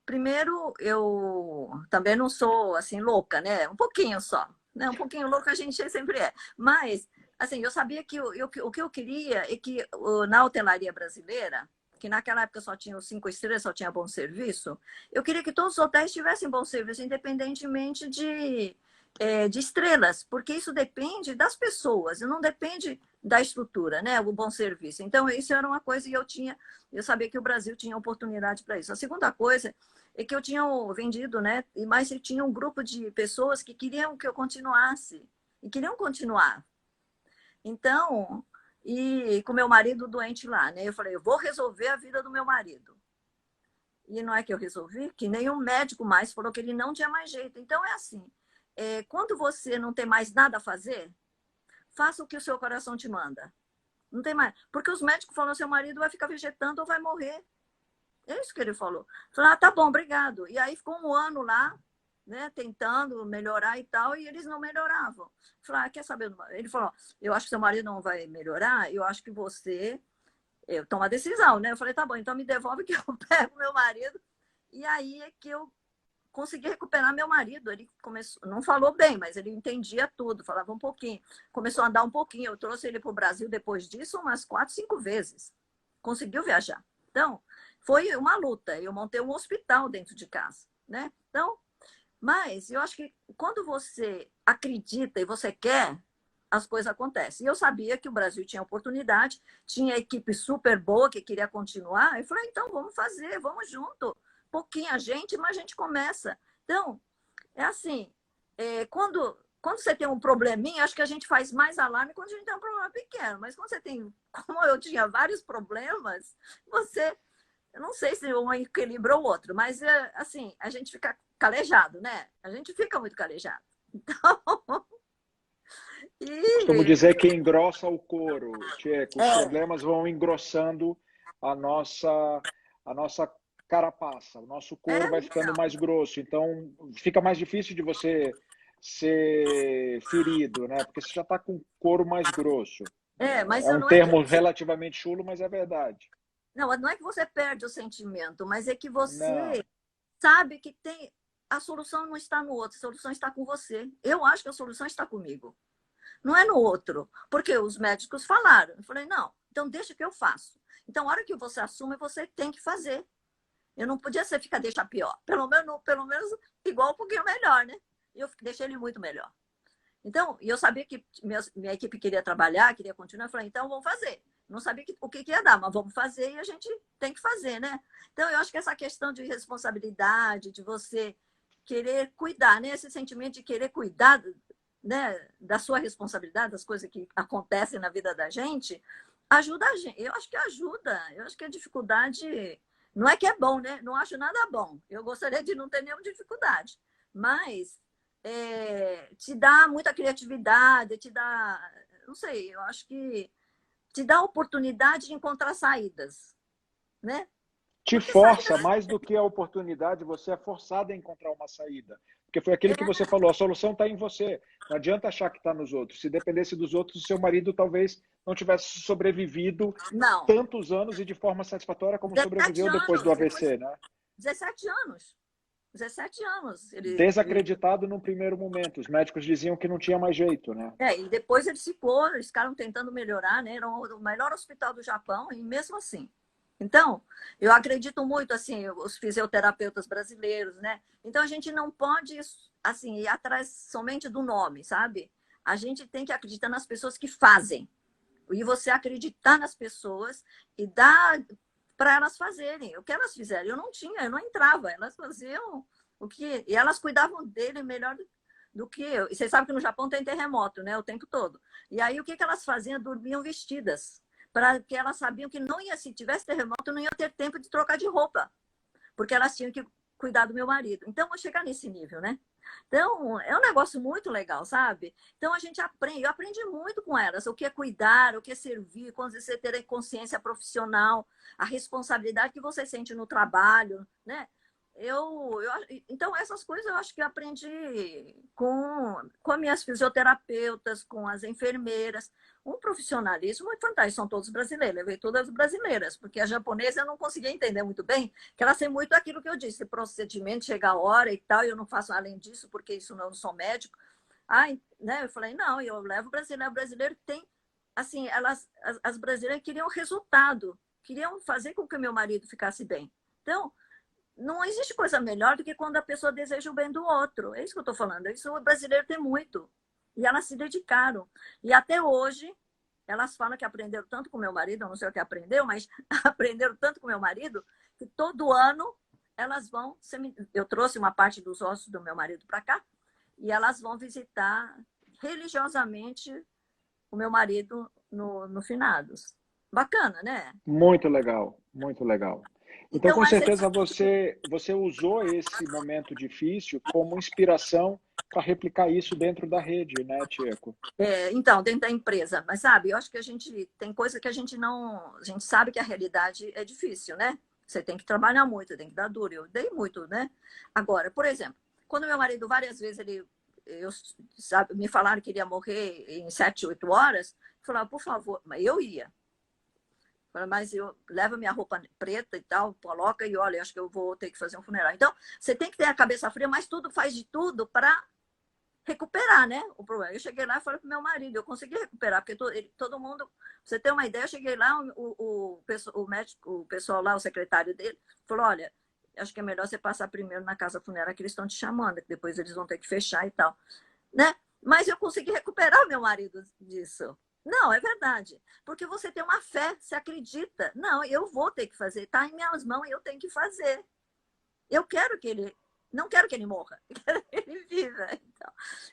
primeiro eu também não sou assim louca, né? Um pouquinho só, né? Um pouquinho louca a gente sempre é. Mas assim, eu sabia que o que eu queria é que na hotelaria brasileira, que naquela época só tinha os 5 estrelas, só tinha bom serviço, eu queria que todos os hotéis tivessem bom serviço, independentemente de estrelas, porque isso depende das pessoas, e não depende da estrutura, né? O bom serviço. Então, isso era uma coisa e eu sabia que o Brasil tinha oportunidade para isso. A segunda coisa é que eu tinha vendido, né? Mas eu tinha um grupo de pessoas que queriam que eu continuasse e queriam continuar. Então, e com meu marido doente lá, né? Eu falei, eu vou resolver a vida do meu marido. e não é que eu resolvi, que nenhum médico mais falou que ele não tinha mais jeito. Então, é assim, quando você não tem mais nada a fazer, faça o que o seu coração te manda. Não tem mais. Porque os médicos falam, seu marido vai ficar vegetando ou vai morrer. É isso que ele falou. Falei, tá bom, obrigado. E aí ficou um ano lá, né, tentando melhorar e tal, e eles não melhoravam. Falei, quer saber? Ele falou, eu acho que seu marido não vai melhorar, eu acho que você toma a decisão, né? Eu falei, tá bom, então me devolve que eu pego meu marido. E aí é que eu consegui recuperar meu marido. Ele começou, não falou bem, mas ele entendia tudo, falava um pouquinho. Começou a andar um pouquinho. Eu trouxe ele para o Brasil depois disso umas 4, 5 vezes. Conseguiu viajar. Então, foi uma luta. Eu montei um hospital dentro de casa, né? Então, mas eu acho que quando você acredita e você quer, as coisas acontecem. E eu sabia que o Brasil tinha oportunidade, tinha equipe super boa que queria continuar. Eu falei, então vamos fazer, vamos junto. Pouquinha gente, mas a gente começa. Então, é assim, quando você tem um probleminha, acho que a gente faz mais alarme quando a gente tem um problema pequeno. Mas quando você tem, como eu tinha vários problemas, eu não sei se um equilibra o outro, mas assim, a gente fica calejado, né? A gente fica muito calejado. Então, Costumo dizer que engrossa o couro, Tcheco. Os é, problemas vão engrossando a nossa, a nossa carapaça, o nosso couro vai ficando então. mais grosso, então fica mais difícil de você ser ferido, né? Porque você já está com o couro mais grosso. Mas É um não é que termo relativamente chulo, mas é verdade. não é que você perde o sentimento, mas é que Não. você sabe que tem a solução não está no outro, a solução está com você. Eu acho que a solução está comigo, não é no outro, porque os médicos falaram. Eu falei, não, então deixa que eu faço. Então, a hora que você assume, você tem que fazer. Eu não podia ser ficar deixar pior. Pelo menos igual um pouquinho melhor, né? Eu deixei ele muito melhor. Então, eu sabia que minha equipe queria trabalhar, queria continuar. Eu falei, então vamos fazer. Não sabia o que ia dar, mas vamos fazer e a gente tem que fazer, né? Então, eu acho que essa questão de responsabilidade, de você querer cuidar, né? Esse sentimento de querer cuidar, né, da sua responsabilidade, das coisas que acontecem na vida da gente, ajuda a gente. Eu acho que ajuda. Eu acho que a dificuldade não é que é bom, né? Não acho nada bom. Eu gostaria de não ter nenhuma dificuldade. Mas te dá muita criatividade, te dá, não sei, eu acho que te dá a oportunidade de encontrar saídas, né? Te Porque força, saídas. mais do que a oportunidade, você é forçado a encontrar uma saída. Porque foi aquilo que você falou, a solução está em você. Não adianta achar que está nos outros. Se dependesse dos outros, o seu marido talvez não tivesse sobrevivido Não, tantos anos e de forma satisfatória como 17 sobreviveu depois do anos, depois AVC, né? 17 anos. 17 anos. Desacreditado num primeiro momento. Os médicos diziam que não tinha mais jeito, né? E depois ele ficou, eles ficaram tentando melhorar, né? Era o melhor hospital do Japão, e mesmo assim. Então, eu acredito muito, assim, os fisioterapeutas brasileiros, né? Então, a gente não pode, assim, ir atrás somente do nome, sabe? A gente tem que acreditar nas pessoas que fazem. E você acreditar nas pessoas e dar para elas fazerem o que elas fizeram. Eu não tinha, eu não entrava, elas faziam o que. E elas cuidavam dele melhor do que eu. E vocês sabem que no Japão tem terremoto, né? O tempo todo. E aí o que elas faziam? Dormiam vestidas. Porque elas sabiam que não ia, se tivesse terremoto, não ia ter tempo de trocar de roupa. Porque elas tinham que cuidar do meu marido. Então, vou chegar nesse nível, né? Então, é um negócio muito legal, sabe? Então, a gente aprende, eu aprendi muito com elas, o que é cuidar, o que é servir, quando você ter consciência profissional, a responsabilidade que você sente no trabalho, né? Então, essas coisas eu acho que eu aprendi com as minhas fisioterapeutas, com as enfermeiras. Um profissionalismo muito fantástico, são todos brasileiros, levei todas brasileiras, porque a japonesa eu não conseguia entender muito bem, que ela tem muito aquilo que eu disse, procedimento, chega a hora e tal, e eu não faço além disso, porque isso não sou médico. Né, eu falei, não, eu levo brasileiro, o brasileiro tem, assim, as brasileiras queriam resultado, queriam fazer com que o meu marido ficasse bem. Então, não existe coisa melhor do que quando a pessoa deseja o bem do outro. É isso que eu estou falando. Isso o brasileiro tem muito. E elas se dedicaram. E até hoje, elas falam que aprenderam tanto com meu marido, eu não sei o que aprendeu, mas aprenderam tanto com meu marido, que todo ano elas vão. Eu trouxe uma parte dos ossos do meu marido para cá, e elas vão visitar religiosamente o meu marido no finados. Bacana, né? Muito legal, muito legal. Então, Então, com mas certeza, você usou esse momento difícil como inspiração para replicar isso dentro da rede, né, Tcheco? então, dentro da empresa, mas sabe, eu acho que a gente tem coisa que a gente não. A gente sabe que a realidade é difícil, né? Você tem que trabalhar muito, tem que dar duro. Eu dei muito, né? Agora, por exemplo, quando meu marido, várias vezes, sabe, me falaram que ele ia morrer em 7, 8 horas, eu falava, por favor, mas eu ia. Mas eu levo minha roupa preta e tal, coloca e olha, acho que eu vou ter que fazer um funeral. Então, você tem que ter a cabeça fria, mas tudo faz de tudo para recuperar, né? O problema. Eu cheguei lá e falei pro meu marido, eu consegui recuperar, porque todo mundo, pra você ter uma ideia, eu cheguei lá, o médico, o pessoal lá, o secretário dele, falou, olha, acho que é melhor você passar primeiro na casa funerária que eles estão te chamando, que depois eles vão ter que fechar e tal, né? Mas eu consegui recuperar meu marido disso. Não, é verdade. Porque você tem uma fé, você acredita. Não, eu vou ter que fazer, está em minhas mãos, eu tenho que fazer. Eu quero que ele. Não quero que ele morra, eu quero que ele viva.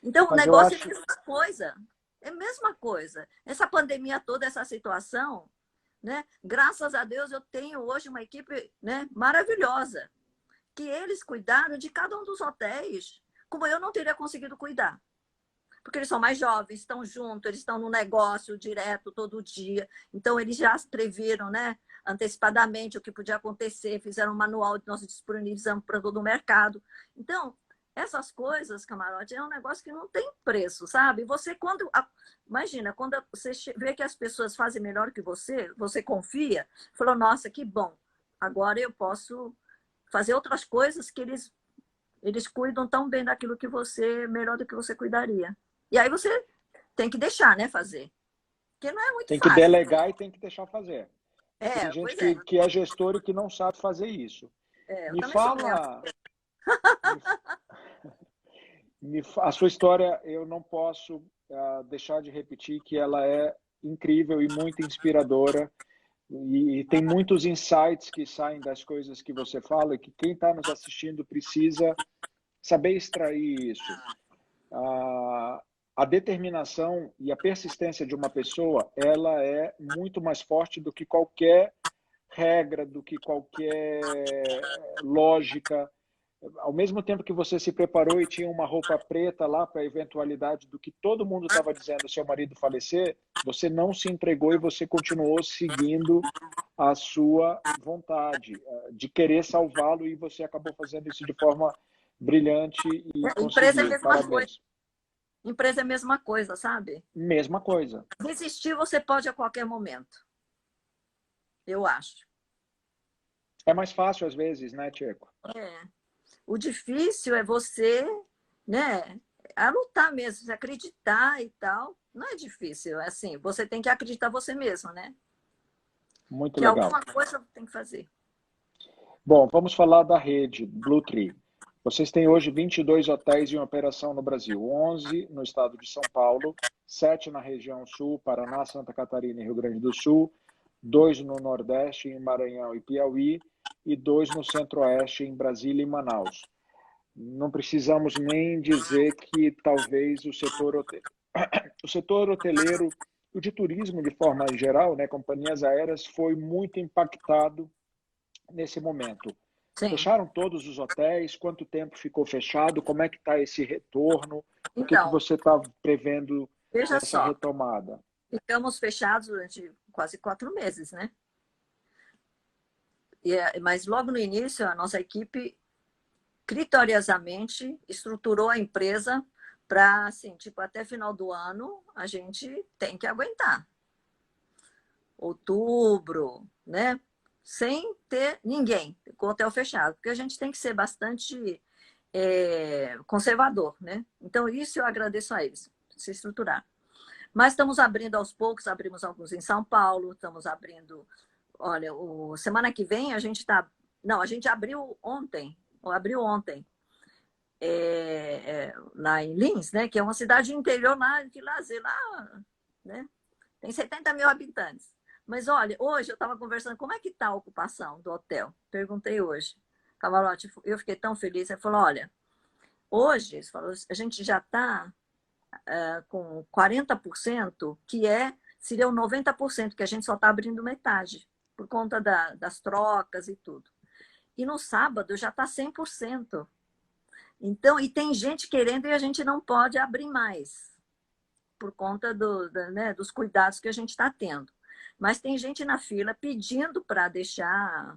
Então o Mas eu negócio é acho, a mesma coisa. É a mesma coisa. Essa pandemia toda, essa situação, né? Graças a Deus eu tenho hoje uma equipe, né, maravilhosa, que eles cuidaram de cada um dos hotéis, como eu não teria conseguido cuidar. Porque eles são mais jovens, estão juntos, eles estão no negócio direto todo dia. Então, eles já previram, né, antecipadamente o que podia acontecer, fizeram um manual que nós disponibilizamos para todo o mercado. Então, essas coisas, camarote, é um negócio que não tem preço, sabe? Você, imagina, quando você vê que as pessoas fazem melhor que você confia, falou, nossa, que bom, agora eu posso fazer outras coisas que eles cuidam tão bem daquilo que você, melhor do que você cuidaria. E aí você tem que deixar, né, fazer. Porque não é muito tem que fácil. delegar e tem que deixar fazer. Tem gente Pois é. que é gestor e que não sabe fazer isso. Eu Me também sou mesmo. fala, me, a sua história, eu não posso deixar de repetir que ela é incrível e muito inspiradora. E tem muitos insights que saem das coisas que você fala e que quem está nos assistindo precisa saber extrair isso. A determinação e a persistência de uma pessoa, ela é muito mais forte do que qualquer regra, do que qualquer lógica. Ao mesmo tempo que você se preparou e tinha uma roupa preta lá para a eventualidade do que todo mundo estava dizendo, seu marido falecer, você não se entregou e você continuou seguindo a sua vontade de querer salvá-lo, e você acabou fazendo isso de forma brilhante e Empresa é a conseguiu. mesma coisa. Parabéns. Empresa é a mesma coisa, sabe? Mesma coisa. Desistir você pode a qualquer momento. Eu acho. É mais fácil às vezes, né, Tcheco? O difícil é você, né, a lutar mesmo, se acreditar e tal. Não é difícil, é assim, você tem que acreditar você mesmo, né? Muito Que legal. alguma coisa tem que fazer. Bom, vamos falar da rede Blue Tree. Vocês têm hoje 22 hotéis em operação no Brasil, 11 no estado de São Paulo, 7 na região sul, Paraná, Santa Catarina e Rio Grande do Sul, 2 no Nordeste, em Maranhão e Piauí, e 2 no Centro-Oeste, em Brasília e Manaus. Não precisamos nem dizer que talvez o setor hoteleiro, o de turismo de forma geral, né, companhias aéreas, foi muito impactado nesse momento. Sim. Fecharam todos os hotéis? Quanto tempo ficou fechado? Como é que está esse retorno? O que Então, você está prevendo veja nessa só, retomada? ficamos fechados durante quase 4 meses, né? Mas logo no início, a nossa equipe criteriosamente estruturou a empresa para, assim, tipo, até final do ano, a gente tem que aguentar. Outubro, né? Sem ter ninguém, com o hotel fechado, porque a gente tem que ser bastante conservador, né? Então, isso eu agradeço a eles, se estruturar. Mas estamos abrindo aos poucos, abrimos alguns em São Paulo, estamos abrindo. Olha, semana que vem a gente está. Não, a gente abriu ontem, lá em Lins, né? Que é uma cidade interior lá de lazer, lá, né? Tem 70 mil habitantes. Mas olha, hoje eu estava conversando, como é que está a ocupação do hotel? Perguntei hoje. Camarote, eu fiquei tão feliz. Ele falou, olha, hoje, a gente já está com 40%, seria o 90%, que a gente só está abrindo metade, por conta das trocas e tudo. e no sábado já está 100%. Então, e tem gente querendo e a gente não pode abrir mais, por conta né, dos cuidados que a gente está tendo. Mas tem gente na fila pedindo para deixar,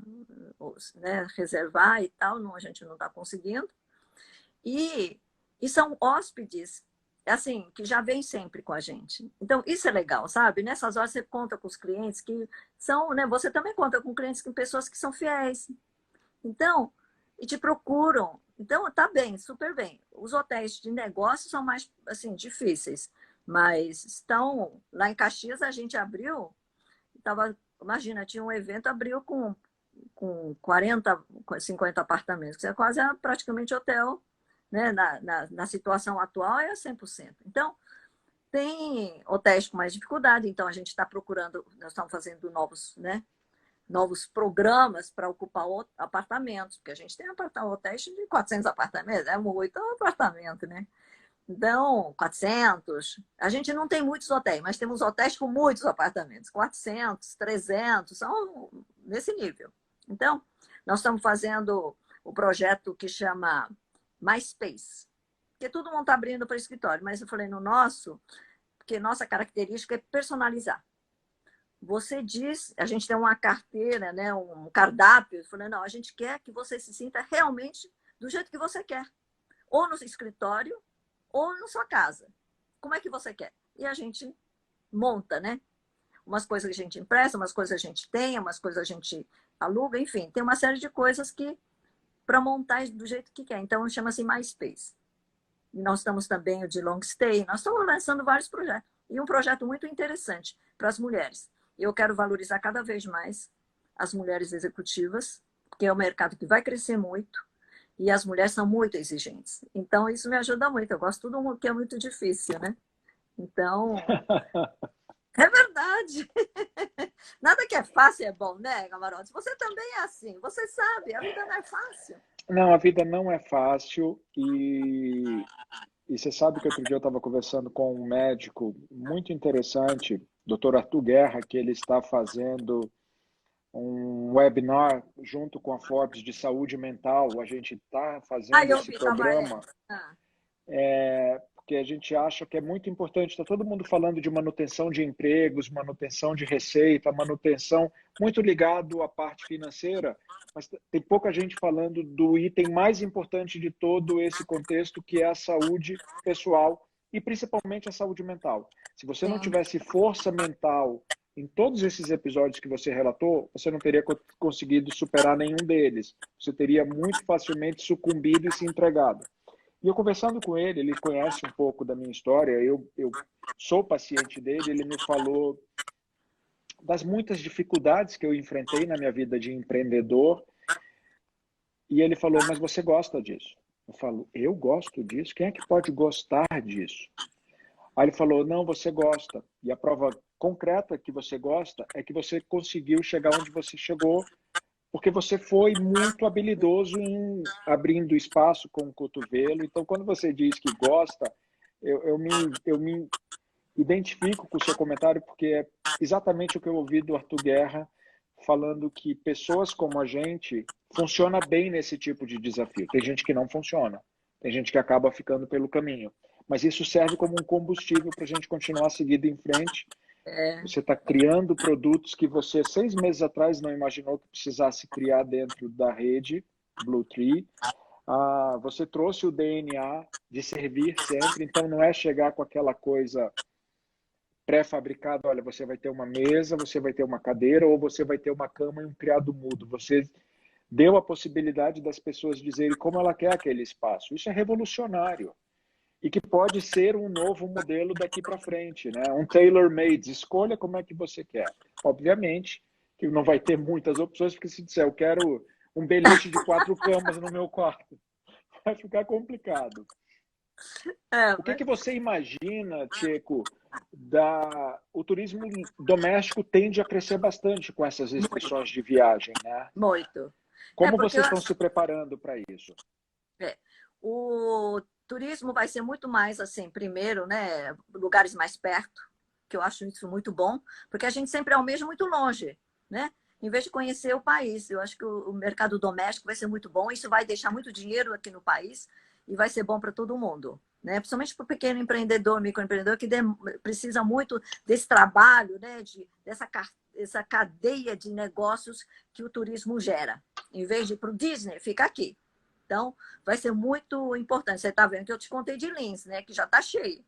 né, reservar e tal, não, a gente não está conseguindo. E são hóspedes, assim, que já vêm sempre com a gente. Então, isso é legal, sabe? Nessas horas você conta com os clientes que são, né? Você também conta com clientes, com pessoas que são fiéis. Então, e te procuram. Então, tá bem, super bem. Os hotéis de negócio são mais, assim, difíceis. Mas estão... Lá em Caxias, a gente abriu, imagina, tinha um evento, abriu com 40, 50 apartamentos, que é quase praticamente hotel, né? Na situação atual é 100%. Então, tem hotéis com mais dificuldade, então a gente está procurando, nós estamos fazendo novos, né? Novos programas para ocupar apartamentos, porque a gente tem hotéis de 400 apartamentos, é muito apartamento, né? Então, 400. A gente não tem muitos hotéis, mas temos hotéis com muitos apartamentos, 400, 300, são nesse nível. Então, nós estamos fazendo o projeto que chama MySpace, porque todo mundo está abrindo para escritório, mas eu falei no nosso, porque nossa característica é personalizar. Você diz, a gente tem uma carteira, né, um cardápio, eu falei, não, a gente quer que você se sinta realmente do jeito que você quer, ou no escritório, ou na sua casa. Como é que você quer? E a gente monta, né? Umas coisas a gente empresta, umas coisas a gente tem, umas coisas a gente aluga, enfim, tem uma série de coisas que para montar do jeito que quer. Então, chama-se MySpace. E nós estamos também o de Long Stay, nós estamos lançando vários projetos. E um projeto muito interessante para as mulheres. Eu quero valorizar cada vez mais as mulheres executivas, porque é um mercado que vai crescer muito e as mulheres são muito exigentes. Então, isso me ajuda muito. Eu gosto de tudo que é muito difícil, né? Então, é verdade. Nada que é fácil é bom, né, Camarotes? Você também é assim. Você sabe, a vida não é fácil. Não, a vida não é fácil e você sabe que outro dia eu estava conversando com um médico muito interessante, Dr. Arthur Guerra, que ele está fazendo um webinar junto com a Forbes de saúde mental. A gente está fazendo Eu esse vi, estava programa porque a gente acha que é muito importante. Está todo mundo falando de manutenção de empregos, manutenção de receita, manutenção muito ligado à parte financeira, mas tem pouca gente falando do item mais importante de todo esse contexto, que é a saúde pessoal e principalmente a saúde mental. Se você não Sim. tivesse força mental em todos esses episódios que você relatou, você não teria conseguido superar nenhum deles. Você teria muito facilmente sucumbido e se entregado. E eu conversando com ele, ele conhece um pouco da minha história, eu sou paciente dele, ele me falou das muitas dificuldades que eu enfrentei na minha vida de empreendedor, e ele falou, mas você gosta disso? Eu falo, eu gosto disso? Quem é que pode gostar disso? Aí ele falou, não, você gosta. E a prova concreta que você gosta é que você conseguiu chegar onde você chegou, porque você foi muito habilidoso em abrindo espaço com o cotovelo. Então, quando você diz que gosta, eu me identifico com o seu comentário, porque é exatamente o que eu ouvi do Arthur Guerra, falando que pessoas como a gente funciona bem nesse tipo de desafio. Tem gente que não funciona, tem gente que acaba ficando pelo caminho. Mas isso serve como um combustível para a gente continuar seguindo em frente. Você está criando produtos que você 6 meses atrás não imaginou que precisasse criar dentro da rede Bluetree. Você trouxe o DNA de servir sempre, então não é chegar com aquela coisa pré-fabricada, olha, você vai ter uma mesa, você vai ter uma cadeira ou você vai ter uma cama e um criado mudo. Você deu a possibilidade das pessoas dizerem como ela quer aquele espaço. Isso é revolucionário. E que pode ser um novo modelo daqui para frente, né? Um tailor-made, escolha como é que você quer. Obviamente que não vai ter muitas opções, porque se disser eu quero um beliche de 4 camas no meu quarto, vai ficar complicado. O que você imagina, Tcheco, o turismo doméstico tende a crescer bastante com essas restrições de viagem, né? Muito. Como vocês estão se preparando para isso? O turismo vai ser muito mais assim, primeiro, né, lugares mais perto, que eu acho isso muito bom, porque a gente sempre almeja muito longe, né? em vez de conhecer o país. Eu acho que o mercado doméstico vai ser muito bom, isso vai deixar muito dinheiro aqui no país e vai ser bom para todo mundo, né? Principalmente para o pequeno empreendedor, microempreendedor, que precisa muito desse trabalho, né? Essa cadeia de negócios que o turismo gera. Em vez de ir para o Disney, fica aqui. Então, vai ser muito importante. Você está vendo que eu te contei de Lins, né? Que já está cheio.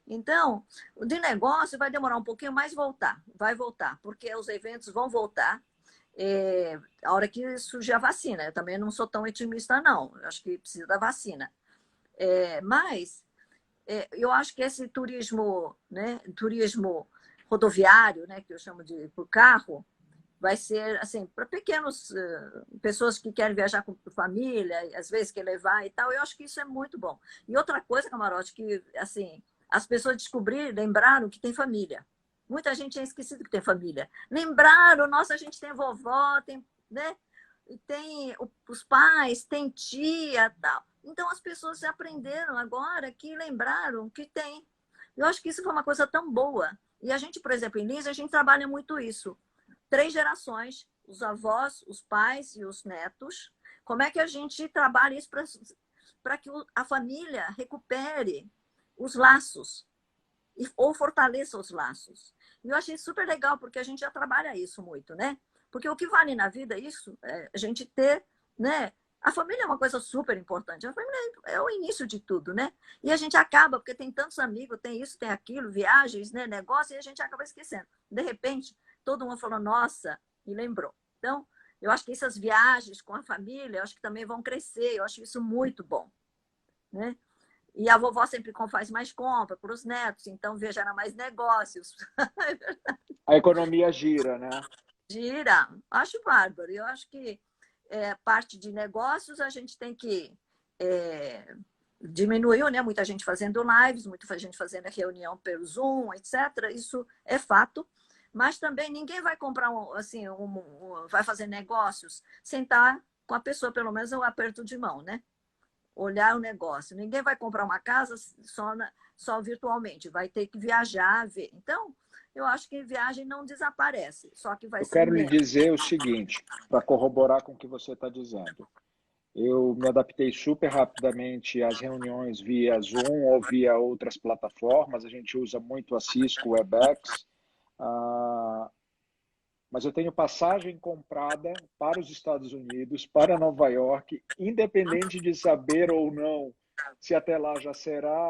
Então, de negócio vai demorar um pouquinho, mas vai voltar, porque os eventos vão voltar a hora que surgir a vacina. Eu também não sou tão otimista, não. Eu acho que precisa da vacina. Mas eu acho que esse turismo, né, turismo rodoviário, né, que eu chamo de por carro, vai ser assim para pequenos pessoas que querem viajar com família, às vezes quer levar e tal. Eu acho que isso é muito bom. E outra coisa, Camarote, que assim as pessoas lembraram que tem família. Muita gente tinha esquecido que tem família. Lembraram, nossa, a gente tem vovó, tem, né? Tem os pais, tem tia, tal. Então as pessoas aprenderam agora que lembraram que tem. Eu acho que isso foi uma coisa tão boa. E a gente, por exemplo, em Lins, a gente trabalha muito isso. 3 gerações, os avós, os pais e os netos. Como é que a gente trabalha isso para que a família recupere os laços ou fortaleça os laços? E eu achei super legal, porque a gente já trabalha isso muito, né? Porque o que vale na vida é isso, a gente ter, né? A família é uma coisa super importante. A família é o início de tudo, né? E a gente acaba, porque tem tantos amigos, tem isso, tem aquilo, viagens, né? Negócio, e a gente acaba esquecendo. De repente, todo mundo falou, nossa, e lembrou. Então, eu acho que essas viagens com a família, eu acho que também vão crescer. Eu acho isso muito bom, né? E a vovó sempre faz mais compra para os netos, então viajará mais negócios. A economia gira, né? Gira, acho bárbaro. Eu acho que parte de negócios a gente tem que diminuiu, né? Muita gente fazendo lives, muita gente fazendo reunião pelo Zoom, etc. Isso é fato. Mas também ninguém vai comprar vai fazer negócios sem estar com a pessoa, pelo menos um aperto de mão, né? Olhar o negócio. Ninguém vai comprar uma casa só virtualmente, vai ter que viajar, ver. Então, eu acho que viagem não desaparece, só que vai Eu ser quero lhe menos. dizer o seguinte, para corroborar com o que você está dizendo. Eu me adaptei super rapidamente às reuniões via Zoom ou via outras plataformas. A gente usa muito a Cisco Webex. Mas eu tenho passagem comprada para os Estados Unidos, para Nova York, independente de saber ou não se até lá já será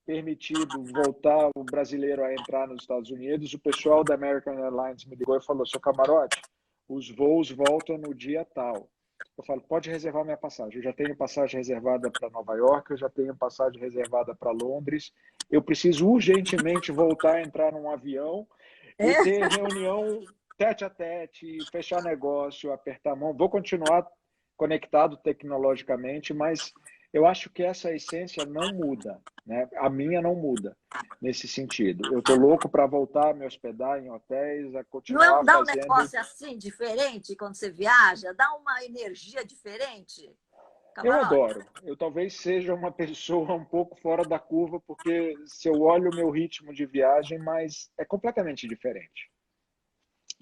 permitido voltar o brasileiro a entrar nos Estados Unidos. O pessoal da American Airlines me ligou e falou, seu Camarote, os voos voltam no dia tal. Eu falo, pode reservar minha passagem. Eu já tenho passagem reservada para Nova York, eu já tenho passagem reservada para Londres. Eu preciso urgentemente voltar a entrar num avião e ter reunião tete a tete, fechar negócio, apertar a mão. Vou continuar conectado tecnologicamente, mas eu acho que essa essência não muda, né? A minha não muda nesse sentido. Eu estou louco para voltar a me hospedar em hotéis, a continuar Dá um fazendo. negócio assim, diferente, quando você viaja? Dá uma energia diferente, Eu Camarote? adoro. Eu talvez seja uma pessoa um pouco fora da curva, porque se eu olho o meu ritmo de viagem, mas é completamente diferente.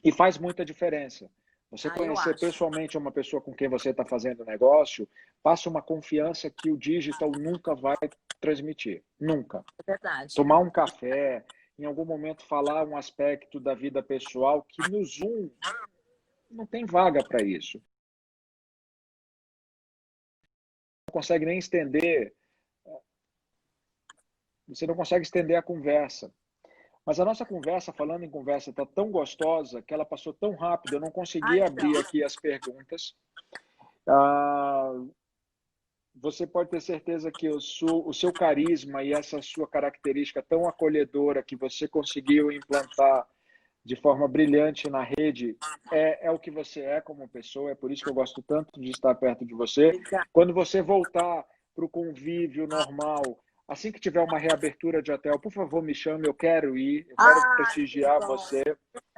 E faz muita diferença. Você Eu conhecer acho. pessoalmente uma pessoa com quem você está fazendo negócio, passa uma confiança que o digital nunca vai transmitir. Nunca. É verdade. Tomar um café, em algum momento falar um aspecto da vida pessoal que no Zoom não tem vaga para isso. Não consegue nem estender, você não consegue estender a conversa. Mas a nossa conversa, falando em conversa, está tão gostosa que ela passou tão rápido, eu não consegui Então. abrir aqui as perguntas. Você pode ter certeza que o seu carisma e essa sua característica tão acolhedora que você conseguiu implantar de forma brilhante na rede é o que você é como pessoa. É por isso que eu gosto tanto de estar perto de você. Obrigada. Quando você voltar para o convívio normal, assim que tiver uma reabertura de hotel, por favor, me chame, eu quero ir, eu quero Que prestigiar bom. você.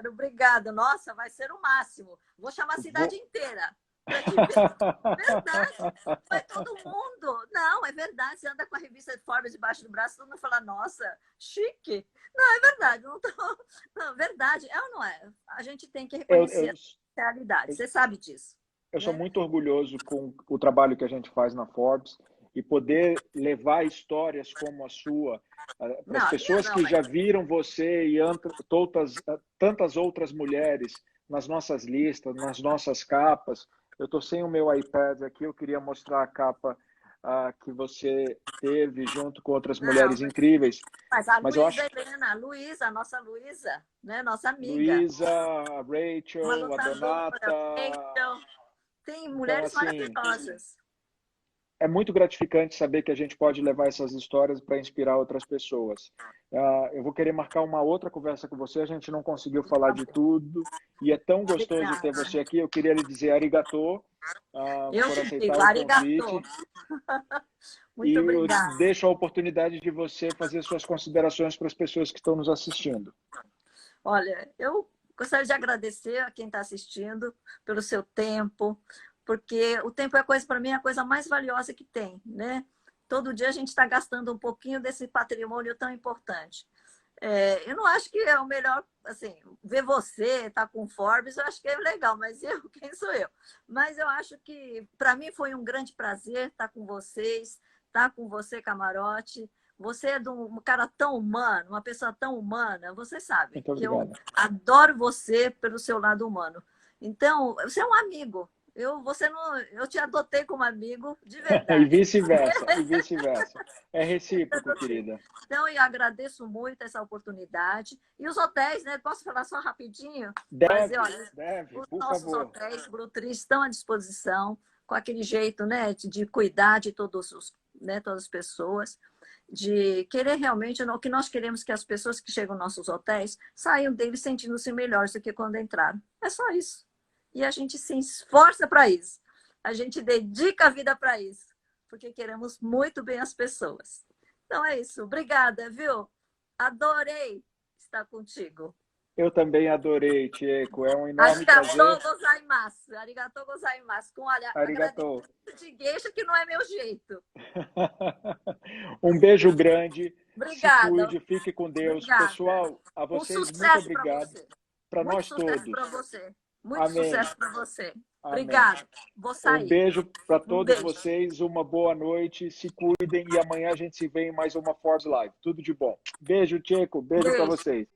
Obrigada. Nossa, vai ser o máximo. Vou chamar a cidade Vou... inteira para te ver. Verdade. Vai todo mundo. Não, é verdade. Você anda com a revista de Forbes debaixo do braço, todo mundo fala, nossa, chique. Não, é verdade. Não, verdade. É ou não é? A gente tem que Eu, eu, reconhecer. realidade. Você sabe disso. Eu sou Né? muito orgulhoso com o trabalho que a gente faz na Forbes e poder levar histórias como a sua para as Não, a minha pessoas não, que mas já viram você e tantas outras mulheres nas nossas listas, nas nossas capas. Eu estou sem o meu iPad aqui, eu queria mostrar a capa que você teve junto com outras não, mulheres incríveis. mas a Mas eu acho Luísa Helena, a Luísa, a nossa Luísa, né? Nossa amiga, Luísa, a uma Rachel, a lutadora, Donata. Rachel, tem Então, mulheres assim, maravilhosas. é muito gratificante saber que a gente pode levar essas histórias para inspirar outras pessoas. Eu vou querer marcar uma outra conversa com você, a gente não conseguiu falar Tá de bom. tudo, e é tão gostoso ter Obrigada. você aqui. Eu queria lhe dizer arigatô Eu por que aceitar digo, o arigatô. convite, e Muito eu obrigada. deixo a oportunidade de você fazer suas considerações para as pessoas que estão nos assistindo. Olha, eu gostaria de agradecer a quem está assistindo pelo seu tempo, porque o tempo é coisa para mim é a coisa mais valiosa que tem, né? Todo dia a gente está gastando um pouquinho desse patrimônio tão importante. Eu não acho que é o melhor, assim, ver você, estar com Forbes, eu acho que é legal, mas eu, quem sou eu? Mas eu acho que, para mim, foi um grande prazer estar com vocês, estar com você, Camarote. Você é um cara tão humano, uma pessoa tão humana, você sabe Muito que eu obrigado. adoro você pelo seu lado humano. Então, você é um amigo. Você não, eu te adotei como amigo, de E verdade. vice-versa, e vice-versa. É recíproco, querida. Então, eu agradeço muito essa oportunidade. E os hotéis, né? Posso falar só rapidinho? Fazer, olha, Deve, os por nossos favor. hotéis Brutris estão à disposição, com aquele jeito, né, de cuidar de todas as pessoas, de querer realmente, o que nós queremos que as pessoas que chegam nos nossos hotéis saiam deles sentindo-se melhores do que quando entraram. É só isso. E a gente se esforça para isso. A gente dedica a vida para isso, porque queremos muito bem as pessoas. Então é isso. Obrigada, viu? Adorei estar contigo. Eu também adorei, Tieco. É um enorme Arigatou prazer. gozaimasu. Arigatou gozaimasu. Com, olha, Arigatou. agradecimento de geisha, que não é meu jeito. Um beijo grande. Se Obrigada. cuide, fique com Deus. Obrigada. Pessoal, a Um vocês, muito sucesso para obrigado. você. Para Muito nós sucesso para todos. você. Muito Amém. sucesso para você. Amém. Obrigada. Vou Um sair. beijo para Um todos beijo. vocês. Uma boa noite. Se cuidem e amanhã a gente se vê em mais uma Forbes Live. Tudo de bom. Beijo, Tieco. Beijo para Beijo. vocês.